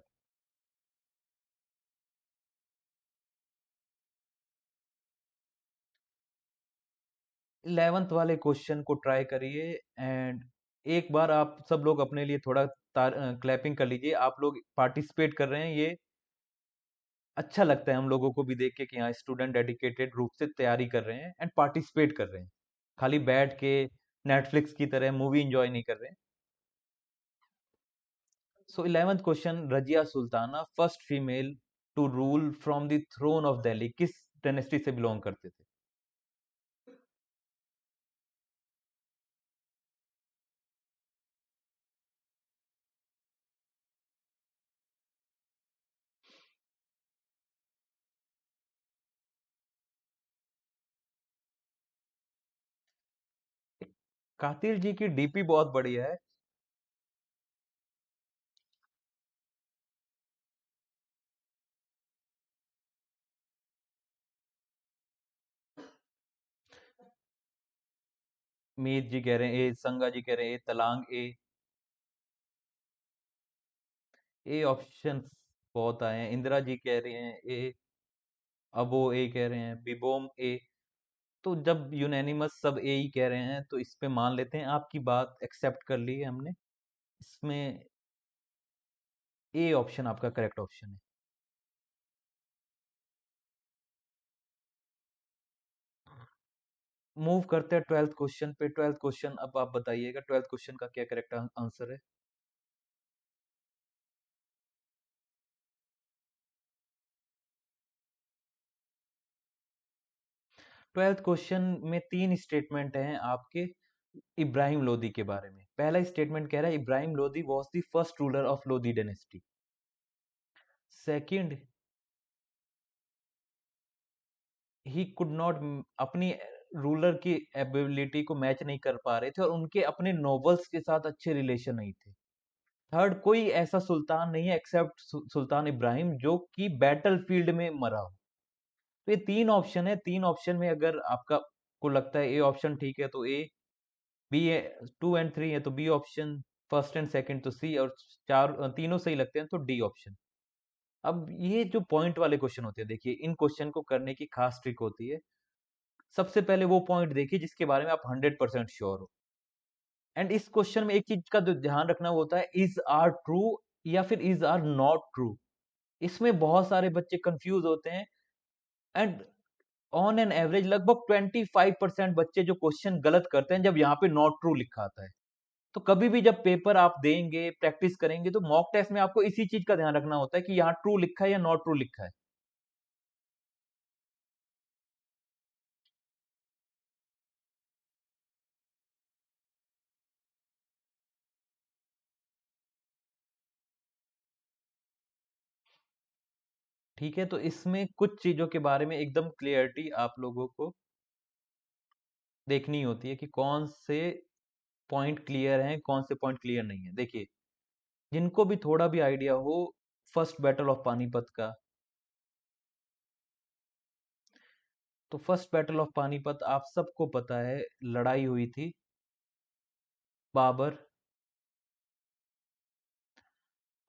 11th वाले क्वेश्चन को ट्राई करिए। एंड एक बार आप सब लोग अपने लिए थोड़ा क्लैपिंग कर लीजिए। आप लोग पार्टिसिपेट कर रहे हैं, ये अच्छा लगता है हम लोगों को भी देख के कि हाँ स्टूडेंट डेडिकेटेड रूप से तैयारी कर रहे हैं एंड पार्टिसिपेट कर रहे हैं, खाली बैठ के नेटफ्लिक्स की तरह मूवी एंजॉय नहीं कर रहे हैं। So 11th question, Razia Sultana first female to rule from the throne of Delhi किस डायनेस्टी से बिलोंग करते थे? कातिल जी की डीपी बहुत बढ़िया है। मीत जी कह रहे हैं ए, संगा जी कह रहे हैं ए, तलांग ए। ए ऑप्शन बहुत आए हैं, इंदिरा जी कह रहे हैं ए, अबो ए कह रहे हैं, बिबोम ए। तो जब यूनानिमस सब ए ही कह रहे हैं तो इस पे मान लेते हैं, आपकी बात एक्सेप्ट कर ली है हमने। इसमें ए ऑप्शन आपका करेक्ट ऑप्शन है। मूव करते हैं 12th क्वेश्चन पे। 12th क्वेश्चन अब आप बताइएगा 12th क्वेश्चन का क्या करेक्ट आंसर है। 12th क्वेश्चन में 3 स्टेटमेंट हैं आपके इब्राहिम लोदी के बारे में। पहला स्टेटमेंट कह रहा है Ibrahim Lodi was the first ruler of Lodi dynasty. Second, he could not, अपनी रूलर की एबिलिटी को मैच नहीं कर पा रहे थे और उनके अपने नोबल्स के साथ अच्छे रिलेशन नहीं थे। थर्ड, कोई ऐसा सुल्तान नहीं है एक्सेप्ट सुल्तान इब्राहिम जो कि बैटल फील्ड में मरा हो। तो ये 3 ऑप्शन है, 3 ऑप्शन में अगर आपका को लगता है ए ऑप्शन ठीक है तो ए, बी है 2 एंड 3 है तो B option, first and second तो सी, और चार तीनों सही लगते हैं तो डी ऑप्शन। अब ये जो पॉइंट वाले क्वेश्चन होते हैं, देखिए इन क्वेश्चन को करने की खास ट्रिक होती है। सबसे पहले वो पॉइंट देखिए जिसके बारे में आप 100% श्योर हो। एंड इस क्वेश्चन में एक चीज का जो ध्यान रखना होता है, इज आर ट्रू या फिर इज आर नॉट ट्रू। इसमें बहुत सारे बच्चे कंफ्यूज होते हैं। एंड ऑन एन एवरेज लगभग 25% बच्चे जो क्वेश्चन गलत करते हैं जब यहाँ पे नॉट ट्रू लिखा आता है। तो कभी भी जब पेपर आप देंगे, प्रैक्टिस करेंगे, तो मॉक टेस्ट में आपको इसी चीज का ध्यान रखना होता है कि यहाँ ट्रू लिखा है या नॉट ट्रू लिखा है। ठीक है, तो इसमें कुछ चीजों के बारे में एकदम क्लियरिटी आप लोगों को देखनी होती है कि कौन से पॉइंट क्लियर हैं, कौन से पॉइंट क्लियर नहीं है। देखिए, जिनको भी थोड़ा भी आइडिया हो फर्स्ट बैटल ऑफ पानीपत का, तो फर्स्ट बैटल ऑफ पानीपत आप सबको पता है, लड़ाई हुई थी बाबर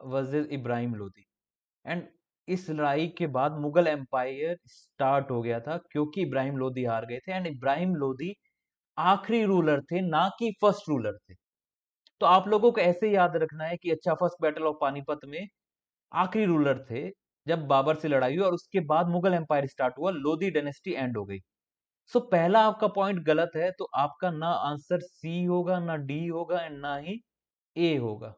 वर्सेस इब्राहिम लोदी। एंड इस लड़ाई के बाद मुगल एम्पायर स्टार्ट हो गया था क्योंकि इब्राहिम लोदी हार गए थे। एंड इब्राहिम लोदी आखिरी रूलर थे, ना कि फर्स्ट रूलर थे। तो आप लोगों को ऐसे याद रखना है कि अच्छा, फर्स्ट बैटल ऑफ पानीपत में आखिरी रूलर थे जब बाबर से लड़ाई हुई और उसके बाद मुगल एम्पायर स्टार्ट हुआ, लोधी डायनेस्टी एंड हो गई। सो पहला आपका पॉइंट गलत है, तो आपका ना आंसर सी होगा, ना डी होगा, एंड ना ही ए होगा।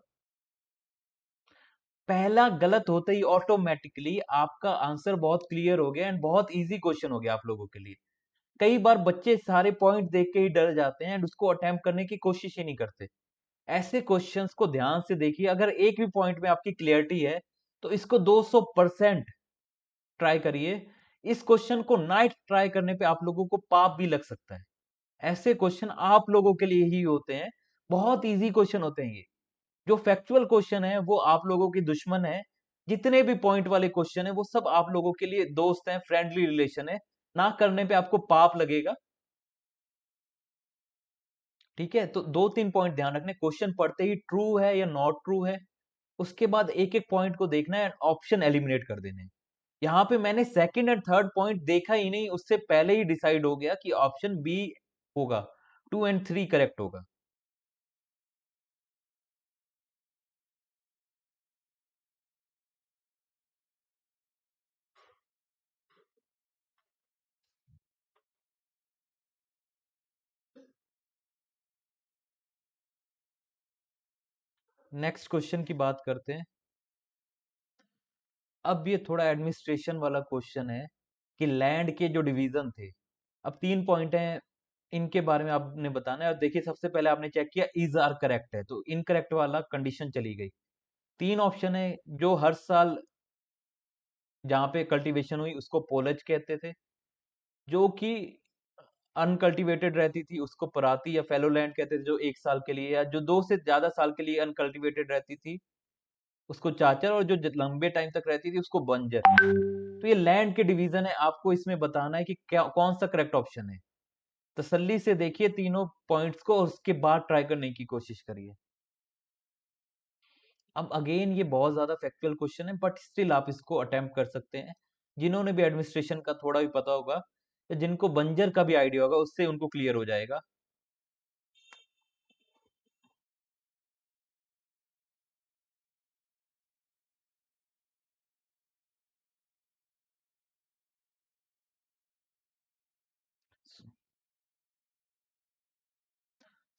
पहला गलत होते ही ऑटोमेटिकली आपका आंसर बहुत क्लियर हो गया एंड बहुत इजी क्वेश्चन हो गया आप लोगों के लिए। कई बार बच्चे सारे पॉइंट देख के ही डर जाते हैं एंड उसको अटेम्प्ट करने की कोशिश ही नहीं करते। ऐसे क्वेश्चंस को ध्यान से देखिए, अगर एक भी पॉइंट में आपकी क्लियरिटी है तो इसको 200% ट्राई करिए। इस क्वेश्चन को नाइट ट्राई करने पे आप लोगों को पाप भी लग सकता है। ऐसे क्वेश्चन आप लोगों के लिए ही होते हैं, बहुत इजी क्वेश्चन होते हैं ये। जो फैक्चुअल क्वेश्चन है वो आप लोगों की दुश्मन है, जितने भी पॉइंट वाले क्वेश्चन है वो सब आप लोगों के लिए दोस्त हैं, फ्रेंडली रिलेशन है। ना करने पे आपको पाप लगेगा। ठीक है, तो 2-3 पॉइंट ध्यान रखने, क्वेश्चन पढ़ते ही ट्रू है या नॉट ट्रू है, उसके बाद एक एक पॉइंट को देखना है, ऑप्शन एलिमिनेट कर देने हैं। यहाँ पे मैंने सेकंड एंड थर्ड पॉइंट देखा ही नहीं, उससे पहले ही डिसाइड हो गया कि ऑप्शन बी होगा, 2 एंड 3 करेक्ट होगा। नेक्स्ट क्वेश्चन की बात करते हैं। अब ये थोड़ा एडमिनिस्ट्रेशन वाला क्वेश्चन है कि लैंड के जो डिवीजन थे, अब 3 पॉइंट हैं, इनके बारे में आपने बताना है। और देखिए, सबसे पहले आपने चेक किया इज आर करेक्ट है, तो इनकरेक्ट वाला कंडीशन चली गई। 3 ऑप्शन है, जो हर साल जहाँ पे कल्टीवेशन हुई उसको पोलज कहते थे, जो कि अनकल्टीवेटेड रहती थी उसको पराती या फैलो लैंड कहते थे, जो 1 साल के लिए या जो 2 से ज्यादा साल के लिए अनकल्टीवेटेड रहती थी उसको चाचर, और जो लंबे टाइम तक रहती थी उसको बंजर। तो ये लैंड के डिवीजन है, आपको इसमें बताना है कि क्या कौन सा करेक्ट ऑप्शन है। तसल्ली से देखिए तीनों पॉइंट्स को और उसके बाद ट्राई करने की कोशिश करिए। अब अगेन ये बहुत ज्यादा फैक्चुअल क्वेश्चन है, बट स्टिल आप इसको अटेम्प्ट कर सकते हैं। जिन्होंने भी एडमिनिस्ट्रेशन का थोड़ा भी पता होगा या जिनको बंजर का भी आइडिया होगा उससे उनको क्लियर हो जाएगा।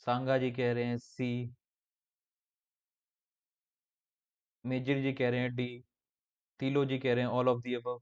सांगा जी कह रहे हैं सी, मेजर जी कह रहे हैं डी, तीलो जी कह रहे हैं ऑल ऑफ दी अबव।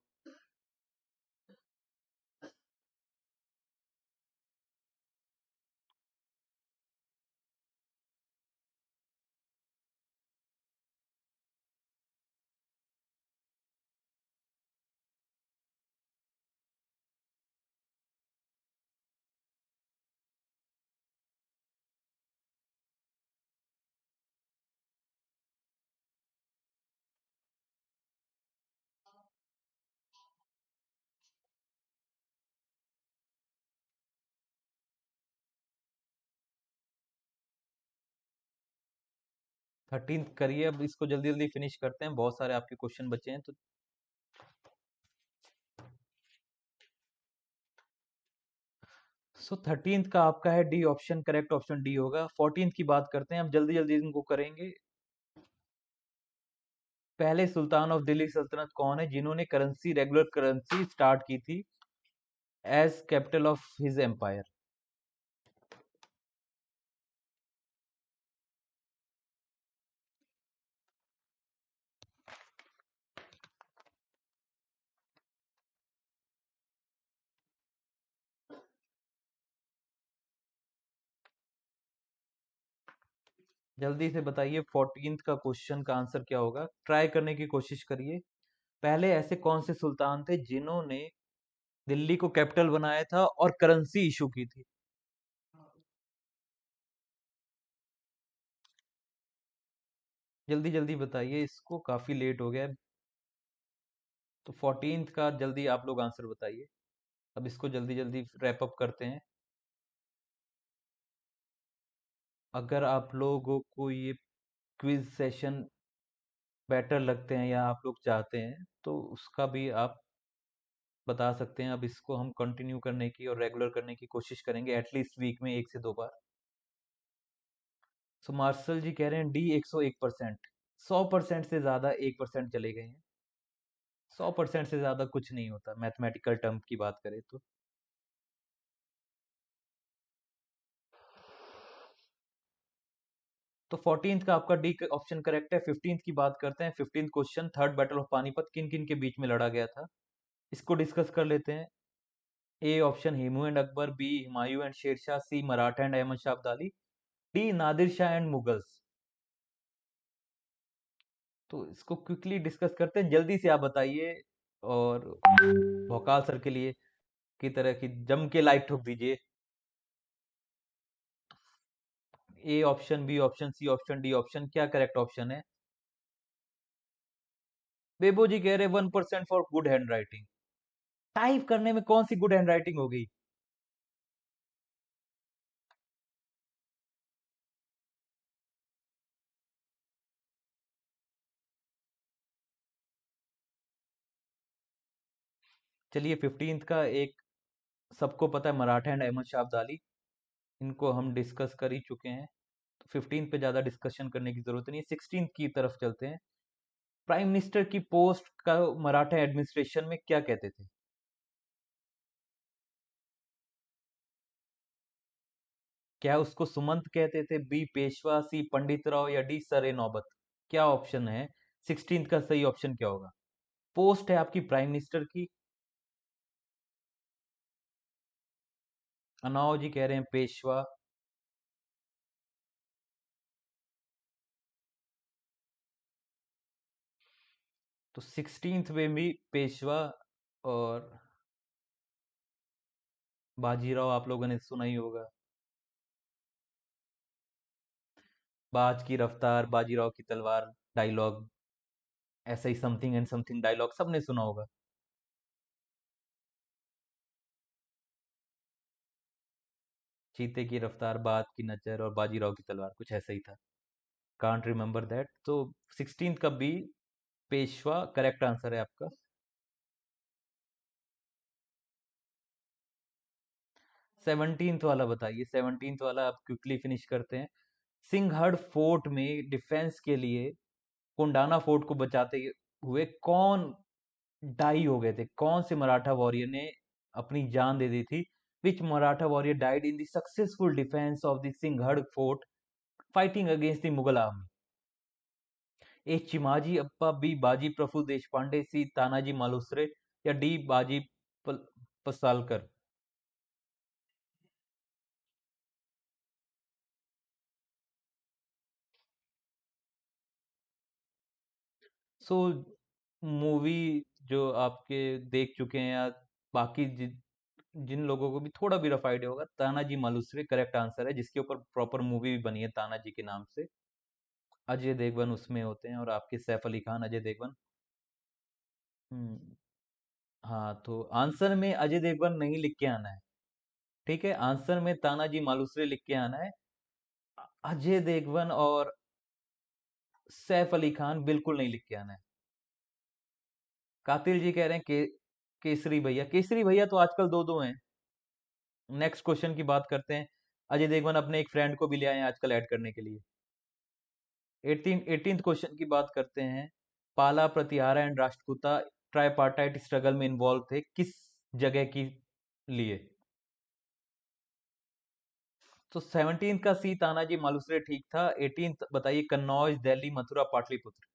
13 करिए, अब इसको जल्दी जल्दी फिनिश करते हैं, बहुत सारे आपके क्वेश्चन बचे हैं तो। सो 13 का आपका है D option, correct option D होगा। 14 की बात करते हैं, अब जल्दी जल्दी इनको करेंगे। पहले सुल्तान ऑफ दिल्ली सल्तनत कौन है जिन्होंने करेंसी, रेगुलर करेंसी स्टार्ट की थी as capital of his empire? जल्दी से बताइए 14th का क्वेश्चन का आंसर क्या होगा, ट्राई करने की कोशिश करिए। पहले ऐसे कौन से सुल्तान थे जिन्होंने दिल्ली को कैपिटल बनाया था और करेंसी इशू की थी? जल्दी जल्दी बताइए, इसको काफी लेट हो गया है। तो 14th का जल्दी आप लोग आंसर बताइए, अब इसको जल्दी जल्दी रैप अप करते हैं। अगर आप लोगों को ये क्विज सेशन बेटर लगते हैं या आप लोग चाहते हैं तो उसका भी आप बता सकते हैं। अब इसको हम कंटिन्यू करने की और रेगुलर करने की कोशिश करेंगे, एटलीस्ट वीक में 1 से 2 बार। सो मार्शल जी कह रहे हैं डी 101%। 100% से ज्यादा 1% चले गए हैं। 100% से ज्यादा कुछ नहीं होता मैथमेटिकल टर्म की बात करें तो। तो 14th का आपका डी ऑप्शन करेक्ट है। 15th की बात करते हैं। 15th question, third battle of Panipat किन किन के बीच में लड़ा गया था, इसको डिस्कस कर लेते हैं। A option Hemu and Akbar, B Humayun and Shershah, C Maratha and Ahmad Shah Abdali, D Nadir Shah and Mughals. तो इसको क्विकली डिस्कस करते हैं, जल्दी से आप बताइए और भौकाल सर के लिए की तरह की जम के लाइट ठोक दीजिए। A option, B option, C option, D option, क्या करेक्ट ऑप्शन है? बेबो जी कह रहे 1% for good hand writing. Type करने में कौन सी गुड हैंड राइटिंग होगी? चलिए 15th का एक, सबको पता है मराठा एंड अहमद शाह अब्दाली, इनको हम डिस्कस कर ही चुके हैं तो 15th पे ज्यादा डिस्कशन करने की जरूरत नहीं है। 16th की तरफ चलते हैं। प्राइम मिनिस्टर की पोस्ट का मराठा एडमिनिस्ट्रेशन में क्या कहते थे? क्या उसको सुमंत कहते थे, बी पेशवा, सी पंडित राव, या डी सरे नौबत? क्या ऑप्शन है? 16th का सही ऑप्शन क्या होगा? पोस्ट है आपकी प्राइम मिनिस्टर की। अनाव जी कह रहे हैं पेशवा। तो 16th में भी पेशवा और बाजीराव आप लोगों ने सुना ही होगा। बाज की रफ्तार, बाजीराव की तलवार डायलॉग, ऐसा ही समथिंग एंड समथिंग डायलॉग सबने सुना होगा। चीते की रफ्तार, बाज की नजर और बाजीराव की तलवार, कुछ ऐसा ही था। Can't remember that. तो 16th का बी, पेशवा, करेक्ट आंसर है आपका। 17th वाला बताइए, 17th वाला आप क्विकली फिनिश करते हैं। सिंहगढ़ फोर्ट में डिफेंस के लिए कोंडाना फोर्ट को बचाते हुए कौन डाई हो गए थे, कौन से मराठा वॉरियर ने अपनी जान दे दी थी? Which Maratha warrior died in the successful defence of the Sinhagad fort fighting against the Mughal army? A Chimaji Appa, B Baji Prafulla देश पांडे, सी तानाजी मालुसरे, या डी बाजी पल, पसालकर। सो मूवी जो आपके देख चुके हैं या बाकी जिन लोगों को भी थोड़ा भी रफ आइडिया होगा, तानाजी मालुसरे करेक्ट आंसर है, जिसके ऊपर प्रॉपर मूवी भी बनी है तानाजी के नाम से। अजय देवगन उसमें होते हैं और आपके सैफ अली खान, अजय देवगन। हम्म, हाँ, तो आंसर में अजय देवगन नहीं लिख के आना है। ठीक है, आंसर में तानाजी मालुसरे लिख के आना है। अजय देवगन और सैफ अली खान बिल्कुल नहीं लिख के आना है। कातिल जी कह रहे हैं केसरी भैया, केसरी भैया तो आजकल दो दो हैं। नेक्स्ट क्वेश्चन की बात करते हैं। अजय देवगन अपने एक फ्रेंड को भी ले आए हैं आजकल ऐड करने के लिए। 18th क्वेश्चन की बात करते हैं। पाला, Pratihara and Rashtrakuta tripartite struggle में इन्वॉल्व थे किस जगह की लिए? तो 17th का सी, तानाजी मालुसरे ठीक था। 18th बताइए, कन्नौज, दिल्ली, मथुरा, पाटलिपुत्र।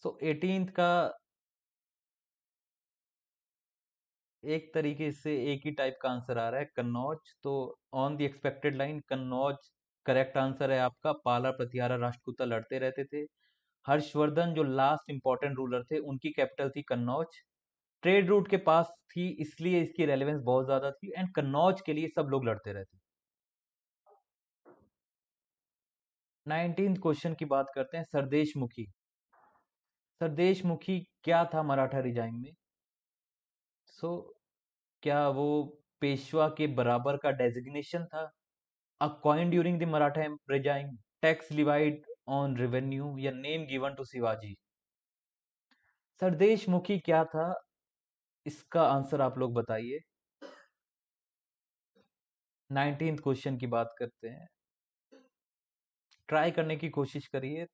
सो 18th का एक तरीके से एक ही टाइप का आंसर आ रहा है, कन्नौज। तो on the expected line, Kannauj correct answer है आपका। पाला, प्रतिहारा, राष्ट्रकूटा लड़ते रहते थे। हर्षवर्धन जो लास्ट इंपॉर्टेंट रूलर थे, उनकी कैपिटल थी कन्नौज। ट्रेड रूट के पास थी, इसलिए इसकी रेलेवेंस बहुत ज्यादा थी, एंड कन्नौज के लिए सब लोग लड़ते रहते। 19th क्वेश्चन की बात करते हैं, सरदेश मुखी। सरदेश मुखी क्या था मराठा रिजाइम में? सो क्या वो पेशवा के बराबर का डेजिग्नेशन था? A coin during the Maratha regime, tax levied on revenue, या name given to Shivaji? Sardeshmukhi क्या था, इसका आंसर आप लोग बताइए। 19th क्वेश्चन की बात करते हैं, ट्राई करने की कोशिश करिए।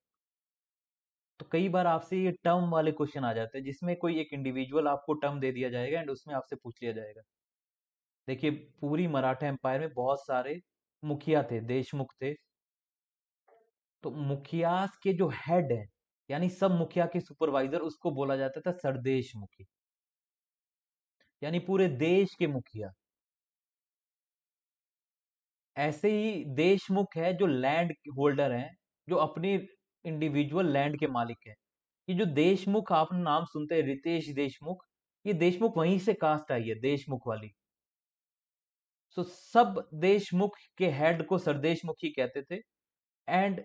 तो कई बार आपसे ये टर्म वाले क्वेश्चन आ जाते हैं, जिसमें कोई एक इंडिविजुअल आपको टर्म दे दिया जाएगा एंड उसमें आपसे पूछ लिया जाएगा। देखिए, पूरी मराठा एम्पायर में बहुत सारे मुखिया थे, देशमुख थे। तो मुखिया के जो हेड है, यानी सब मुखिया के सुपरवाइजर, उसको बोला जाता था सरदेश मुखी, यानी पूरे देश के मुखिया। ऐसे ही देशमुख है जो लैंड होल्डर हैं, जो अपनी इंडिविजुअल लैंड के मालिक हैं। ये जो देशमुख आप नाम सुनते हैं, रितेश देशमुख, ये देशमुख वहीं से कास्ट आई है, देशमुख वाली। सो सब देशमुख के हेड को सरदेश मुखी कहते थे। एंड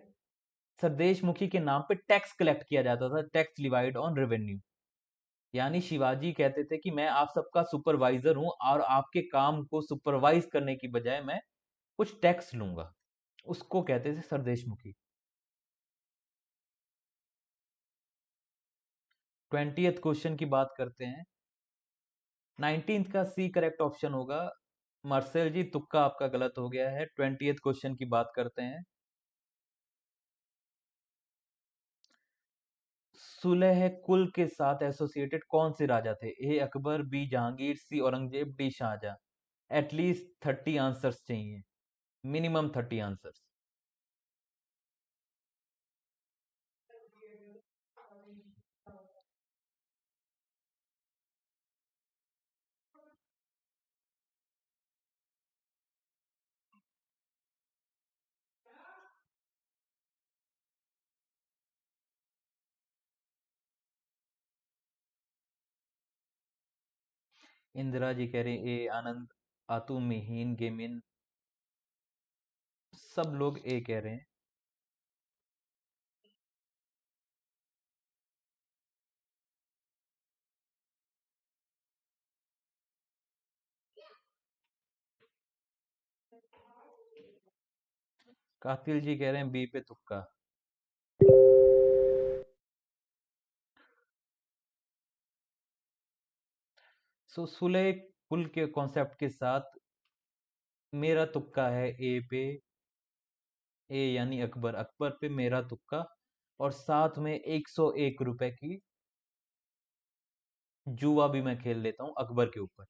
सरदेश मुखी के नाम पे टैक्स कलेक्ट किया जाता था, टैक्स लिवाइड ऑन रेवेन्यू। यानी शिवाजी कहते थे कि मैं आप सबका सुपरवाइजर हूं और आपके काम को सुपरवाइज करने की बजाय मैं कुछ टैक्स लूंगा। उसको कहते थे सरदेश मुखी। 20th क्वेश्चन की बात करते हैं। 19th का सी करेक्ट ऑप्शन होगा। मार्सेल जी, तुक्का आपका गलत हो गया है। 20th क्वेश्चन की बात करते हैं। सुलह कुल के साथ एसोसिएटेड कौन से राजा थे? A Akbar, B Jahangir, C Aurangzeb, D Shahjahan. At least 30 answers चाहिए, मिनिमम 30 आंसर्स। इंदिरा जी कह रहे ए आनंद, आतू, मिहीन, गेमिन, सब लोग ए कह रहे हैं। कातिल जी कह रहे हैं बी पे तुक्का। सो सुलह पुल के कॉन्सेप्ट के साथ मेरा तुक्का है ए पे। ए यानी अकबर, अकबर पे मेरा तुक्का। और साथ में 101 रुपए की जुआ भी मैं खेल लेता हूँ अकबर के ऊपर।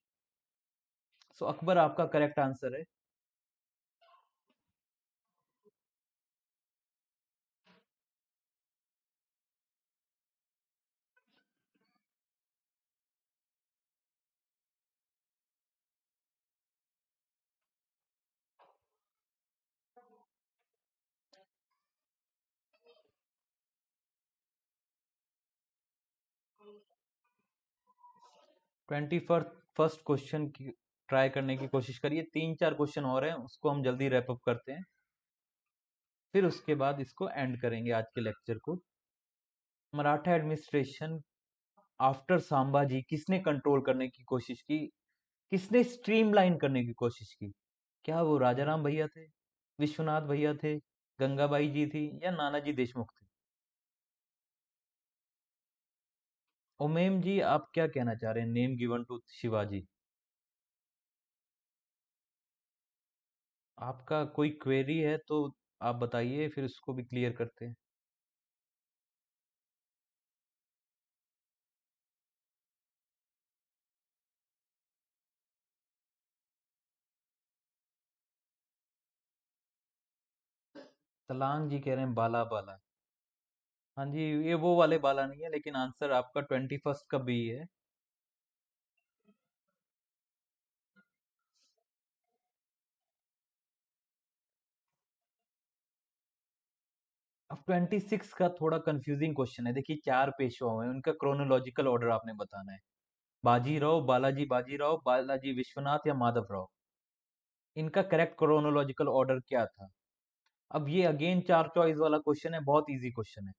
सो अकबर आपका करेक्ट आंसर है। 21st क्वेश्चन की ट्राई करने की कोशिश करिए। 3-4 क्वेश्चन और हैं, उसको हम जल्दी रैप अप करते हैं, फिर उसके बाद इसको एंड करेंगे आज के लेक्चर को। मराठा एडमिनिस्ट्रेशन आफ्टर संभाजी किसने कंट्रोल करने की कोशिश की, किसने स्ट्रीमलाइन करने की कोशिश की? क्या वो राजाराम भैया थे, विश्वनाथ भैया थे, गंगाबाई जी थी, या नानाजी देशमुख थे? उमेम जी, आप क्या कहना चाह रहे हैं? Name given to Shivaji. आपका कोई क्वेरी है तो आप बताइए, फिर उसको भी क्लियर करते हैं। तलांग जी कह रहे हैं बाला बाला। हाँ जी, ये वो वाले बाला नहीं है, लेकिन आंसर आपका 21st का बी है। अब 26 का थोड़ा कंफ्यूजिंग क्वेश्चन है। देखिए, 4 पेशवा हुए हैं, उनका क्रोनोलॉजिकल ऑर्डर आपने बताना है। बाजीराव, बाजीराव, बालाजी विश्वनाथ, या माधवराव। इनका करेक्ट क्रोनोलॉजिकल ऑर्डर क्या था? अब ये अगेन 4 चॉइस वाला क्वेश्चन है, बहुत इजी क्वेश्चन है।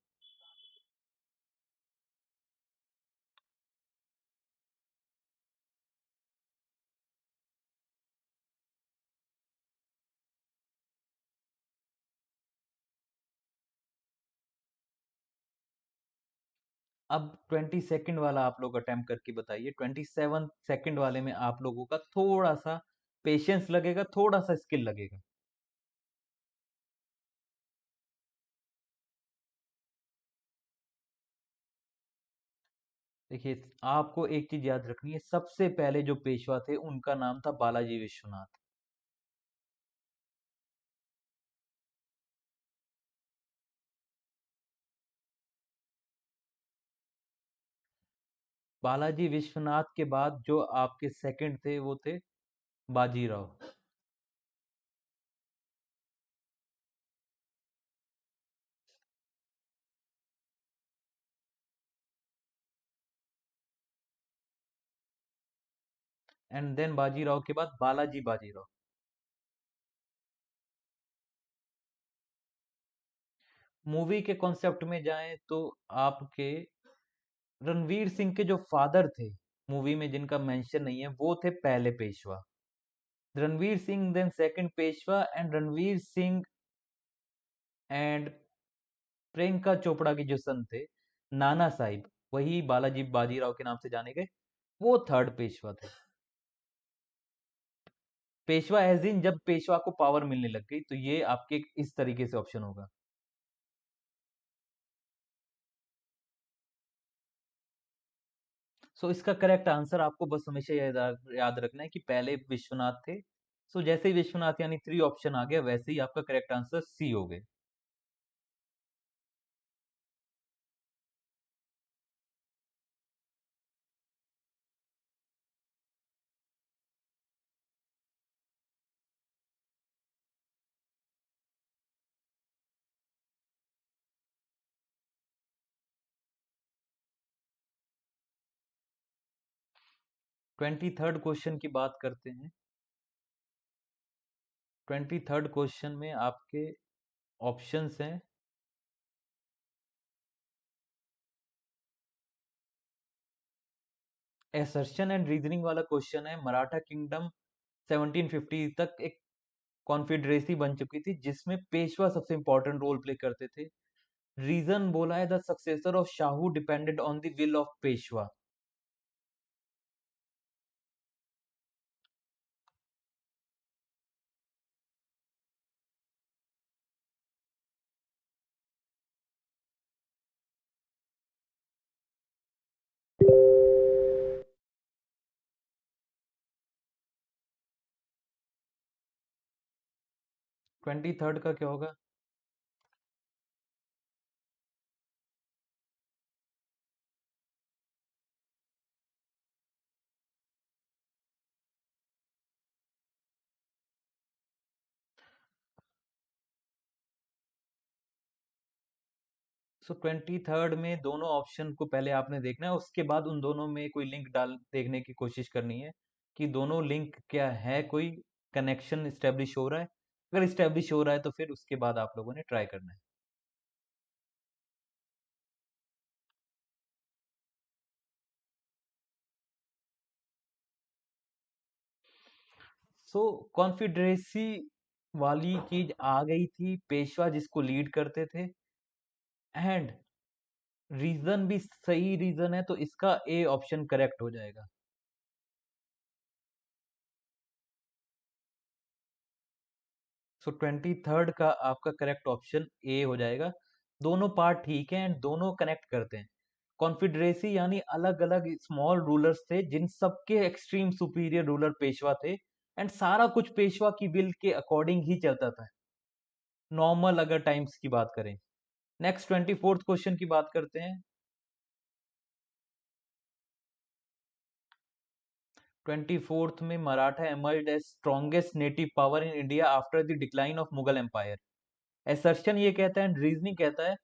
अब 22nd वाला आप लोग अटेम्प्ट करके बताइए। 27th वाले में आप लोगों का थोड़ा सा पेशेंस लगेगा, थोड़ा सा स्किल लगेगा। देखिए, आपको एक चीज याद रखनी है, सबसे पहले जो पेशवा थे उनका नाम था बालाजी विश्वनाथ। बालाजी विश्वनाथ के बाद जो आपके सेकंड थे वो थे बाजीराव। एंड देन बाजीराव के बाद बालाजी बाजीराव। मूवी के कॉन्सेप्ट में जाएं तो आपके रणवीर सिंह के जो फादर थे मूवी में, जिनका मेंशन नहीं है, वो थे पहले Peshwa. Ranveer Singh then second Peshwa, and Ranveer Singh and Priyanka Chopra के जो सन थे, नाना साहिब, वही बालाजी बाजीराव के नाम से जाने गए, वो थर्ड पेशवा थे। पेशवा एज इन जब पेशवा को पावर मिलने लग गई, तो ये आपके इस तरीके से ऑप्शन होगा। सो इसका करेक्ट आंसर आपको बस हमेशा याद रखना है कि पहले विश्वनाथ थे। सो जैसे ही विश्वनाथ यानी 3 ऑप्शन आ गया, वैसे ही आपका करेक्ट आंसर सी हो गए। ट्वेंटी थर्ड क्वेश्चन की बात करते हैं। 23rd क्वेश्चन में आपके ऑप्शंस हैं। एसर्शन एंड रीजनिंग वाला क्वेश्चन है। मराठा किंगडम 1750 तक एक कॉन्फेडरेसी बन चुकी थी जिसमें पेशवा सबसे इंपॉर्टेंट रोल प्ले करते थे। रीजन बोला है the successor of Shahu depended on the will of Peshwa. 23rd का क्या होगा? सो 23rd में दोनों ऑप्शन को पहले आपने देखना है, उसके बाद उन दोनों में कोई लिंक डाल देखने की कोशिश करनी है कि दोनों लिंक क्या है, कोई कनेक्शन इस्टेब्लिश हो रहा है। अगर इस्टेब्लिश हो रहा है तो फिर उसके बाद आप लोगों ने ट्राई करना है। सो कॉन्फिडरेसी वाली चीज आ गई थी, पेशवा जिसको लीड करते थे। एंड रीजन भी सही रीजन है, तो इसका ए ऑप्शन करेक्ट हो जाएगा। सो 23rd का आपका करेक्ट ऑप्शन ए हो जाएगा। दोनों पार्ट ठीक है एंड दोनों कनेक्ट करते हैं। कॉन्फेडरेसी यानी अलग अलग स्मॉल रूलर्स थे जिन सबके एक्सट्रीम सुपीरियर रूलर पेशवा थे एंड सारा कुछ पेशवा की विल के अकॉर्डिंग ही चलता था, नॉर्मल अगर टाइम्स की बात करें। नेक्स्ट 24th क्वेश्चन की बात करते हैं। 24th में Maratha emerged as strongest native power in India after the decline of Mughal Empire। assertion ये कहता है, रीजनिंग कहता है,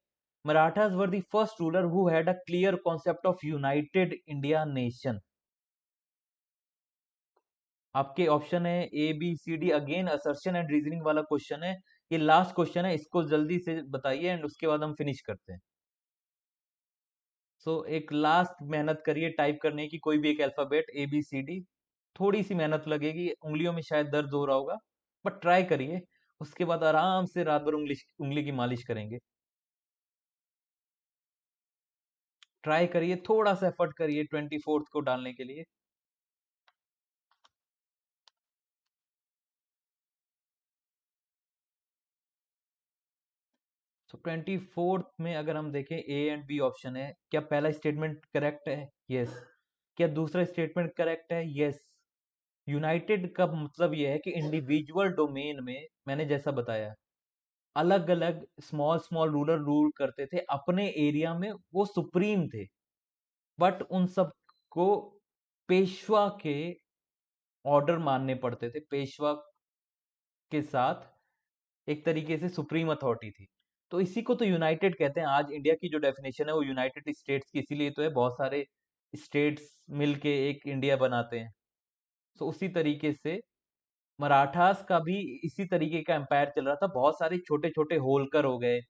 Marathas were the first ruler who had a clear concept of united India nation. आपके ऑप्शन है A B C D. Again assertion and reasoning वाला question है। ये लास्ट क्वेश्चन है, इसको जल्दी से बताइए एंड उसके बाद हम फिनिश करते हैं। सो एक लास्ट मेहनत करिए टाइप करने की, कोई भी एक alphabet A B C D. थोड़ी सी मेहनत लगेगी, उंगलियों में शायद दर्द हो रहा होगा, बट ट्राई करिए। उसके बाद आराम से रात भर उंगली उंगली की मालिश करेंगे। ट्राई करिए, थोड़ा सा एफर्ट करिए 24th को डालने के लिए। तो 24th में अगर हम देखें, ए एंड बी ऑप्शन है। क्या पहला स्टेटमेंट करेक्ट है? यस। क्या दूसरा स्टेटमेंट करेक्ट है? यस। यूनाइटेड का मतलब यह है कि इंडिविजुअल डोमेन में, मैंने जैसा बताया, अलग अलग स्मॉल स्मॉल रूलर रूल करते थे अपने एरिया में, वो सुप्रीम थे। बट उन सब को पेशवा के ऑर्डर मानने पड़ते थे। पेशवा के साथ एक तरीके से सुप्रीम अथॉरिटी थी। तो इसी को तो यूनाइटेड कहते हैं। आज इंडिया की जो डेफिनेशन है वो यूनाइटेड स्टेट्स की इसीलिए तो है, बहुत सारे स्टेट्स मिलके एक इंडिया बनाते हैं। तो उसी तरीके से मराठास का भी इसी तरीके का एम्पायर चल रहा था। बहुत सारे छोटे छोटे होलकर हो गए,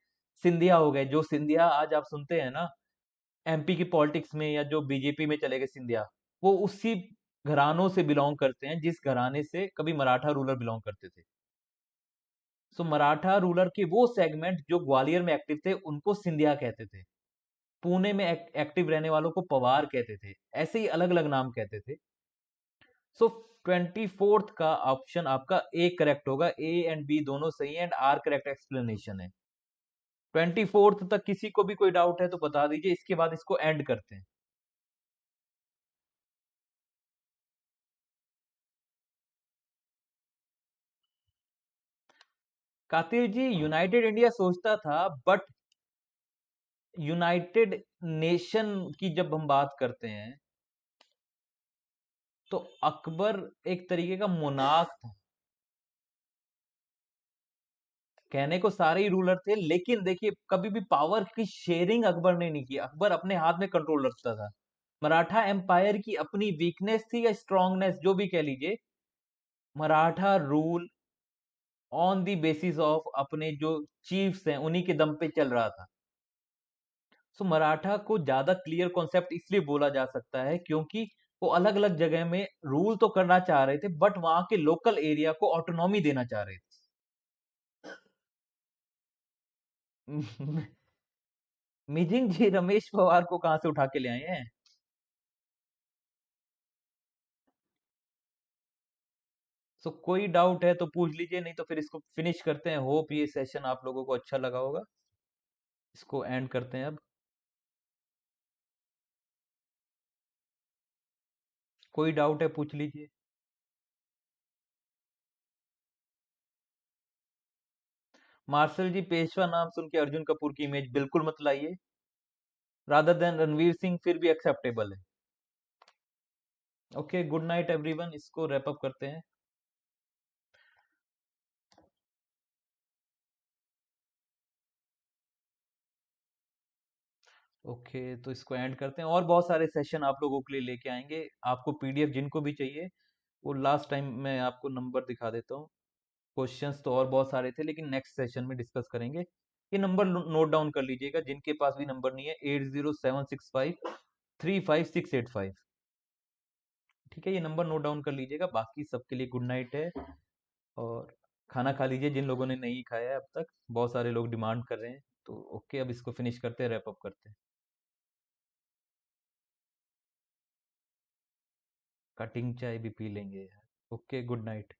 सिंधिया हो गए। जो सिंधिया आज आप सुनते हैं ना एमपी की पॉलिटिक्स में, या जो बीजेपी में चले गए सिंधिया, वो उसी घरानों से बिलोंग करते हैं जिस घराने से कभी मराठा रूलर बिलोंग करते थे। सो मराठा रूलर के वो सेगमेंट जो ग्वालियर में एक्टिव थे उनको सिंधिया कहते थे। पुणे में एक्टिव रहने वालों को पवार कहते थे। ऐसे ही अलग अलग नाम कहते थे। सो 24th का ऑप्शन आपका ए करेक्ट होगा। ए एंड बी दोनों सही है एंड आर करेक्ट एक्सप्लेनेशन है। 24th तक किसी को भी कोई डाउट है तो बता दीजिए, इसके बाद इसको एंड करते हैं। कातिल जी, यूनाइटेड इंडिया सोचता था, बट यूनाइटेड नेशन की जब हम बात करते हैं तो अकबर एक तरीके का मोनार्क था। कहने को सारे ही रूलर थे, लेकिन देखिए कभी भी पावर की शेयरिंग अकबर ने नहीं की। अकबर अपने हाथ में कंट्रोल रखता था। मराठा एम्पायर की अपनी वीकनेस थी या स्ट्रांगनेस, जो भी कह लीजिए, Maratha rule on the basis of अपने जो चीफ्स हैं उन्हीं के दम पे चल रहा था। सो मराठा को ज्यादा क्लियर कॉन्सेप्ट इसलिए बोला जा सकता है क्योंकि वो अलग अलग जगह में रूल तो करना चाह रहे थे, बट वहां के लोकल एरिया को ऑटोनॉमी देना चाह रहे थे। मिजिंग जी रमेश पवार को कहां से उठा के ले आए हैं? सो कोई डाउट है तो पूछ लीजिए, नहीं तो फिर इसको फिनिश करते हैं। होप ये सेशन आप लोगों को अच्छा लगा होगा। इसको एंड करते हैं अब। कोई डाउट है पूछ लीजिए। मार्शल जी, पेशवा नाम सुन के अर्जुन कपूर की इमेज बिल्कुल मत लाइए। रादर देन रणवीर सिंह फिर भी एक्सेप्टेबल है। ओके, गुड नाइट एवरीवन, इसको रैप अप करते हैं। ओके, तो इसको एंड करते हैं, और बहुत सारे सेशन आप लोगों के लिए लेके आएंगे। आपको पीडीएफ जिनको भी चाहिए, वो लास्ट टाइम मैं आपको नंबर दिखा देता हूँ। क्वेश्चंस तो और बहुत सारे थे, लेकिन नेक्स्ट सेशन में डिस्कस करेंगे। ये नंबर नोट डाउन कर लीजिएगा, जिनके पास भी नंबर नहीं है, 8076535685। ठीक है, ये नंबर नोट डाउन कर लीजिएगा। बाकी सबके लिए गुड नाइट है, और खाना खा लीजिए जिन लोगों ने नहीं खाया है अब तक। बहुत सारे लोग डिमांड कर रहे हैं। तो ओके, अब इसको फिनिश करते हैं, रैप अप करते हैं। कटिंग चाय भी पी लेंगे यार। Okay, good night.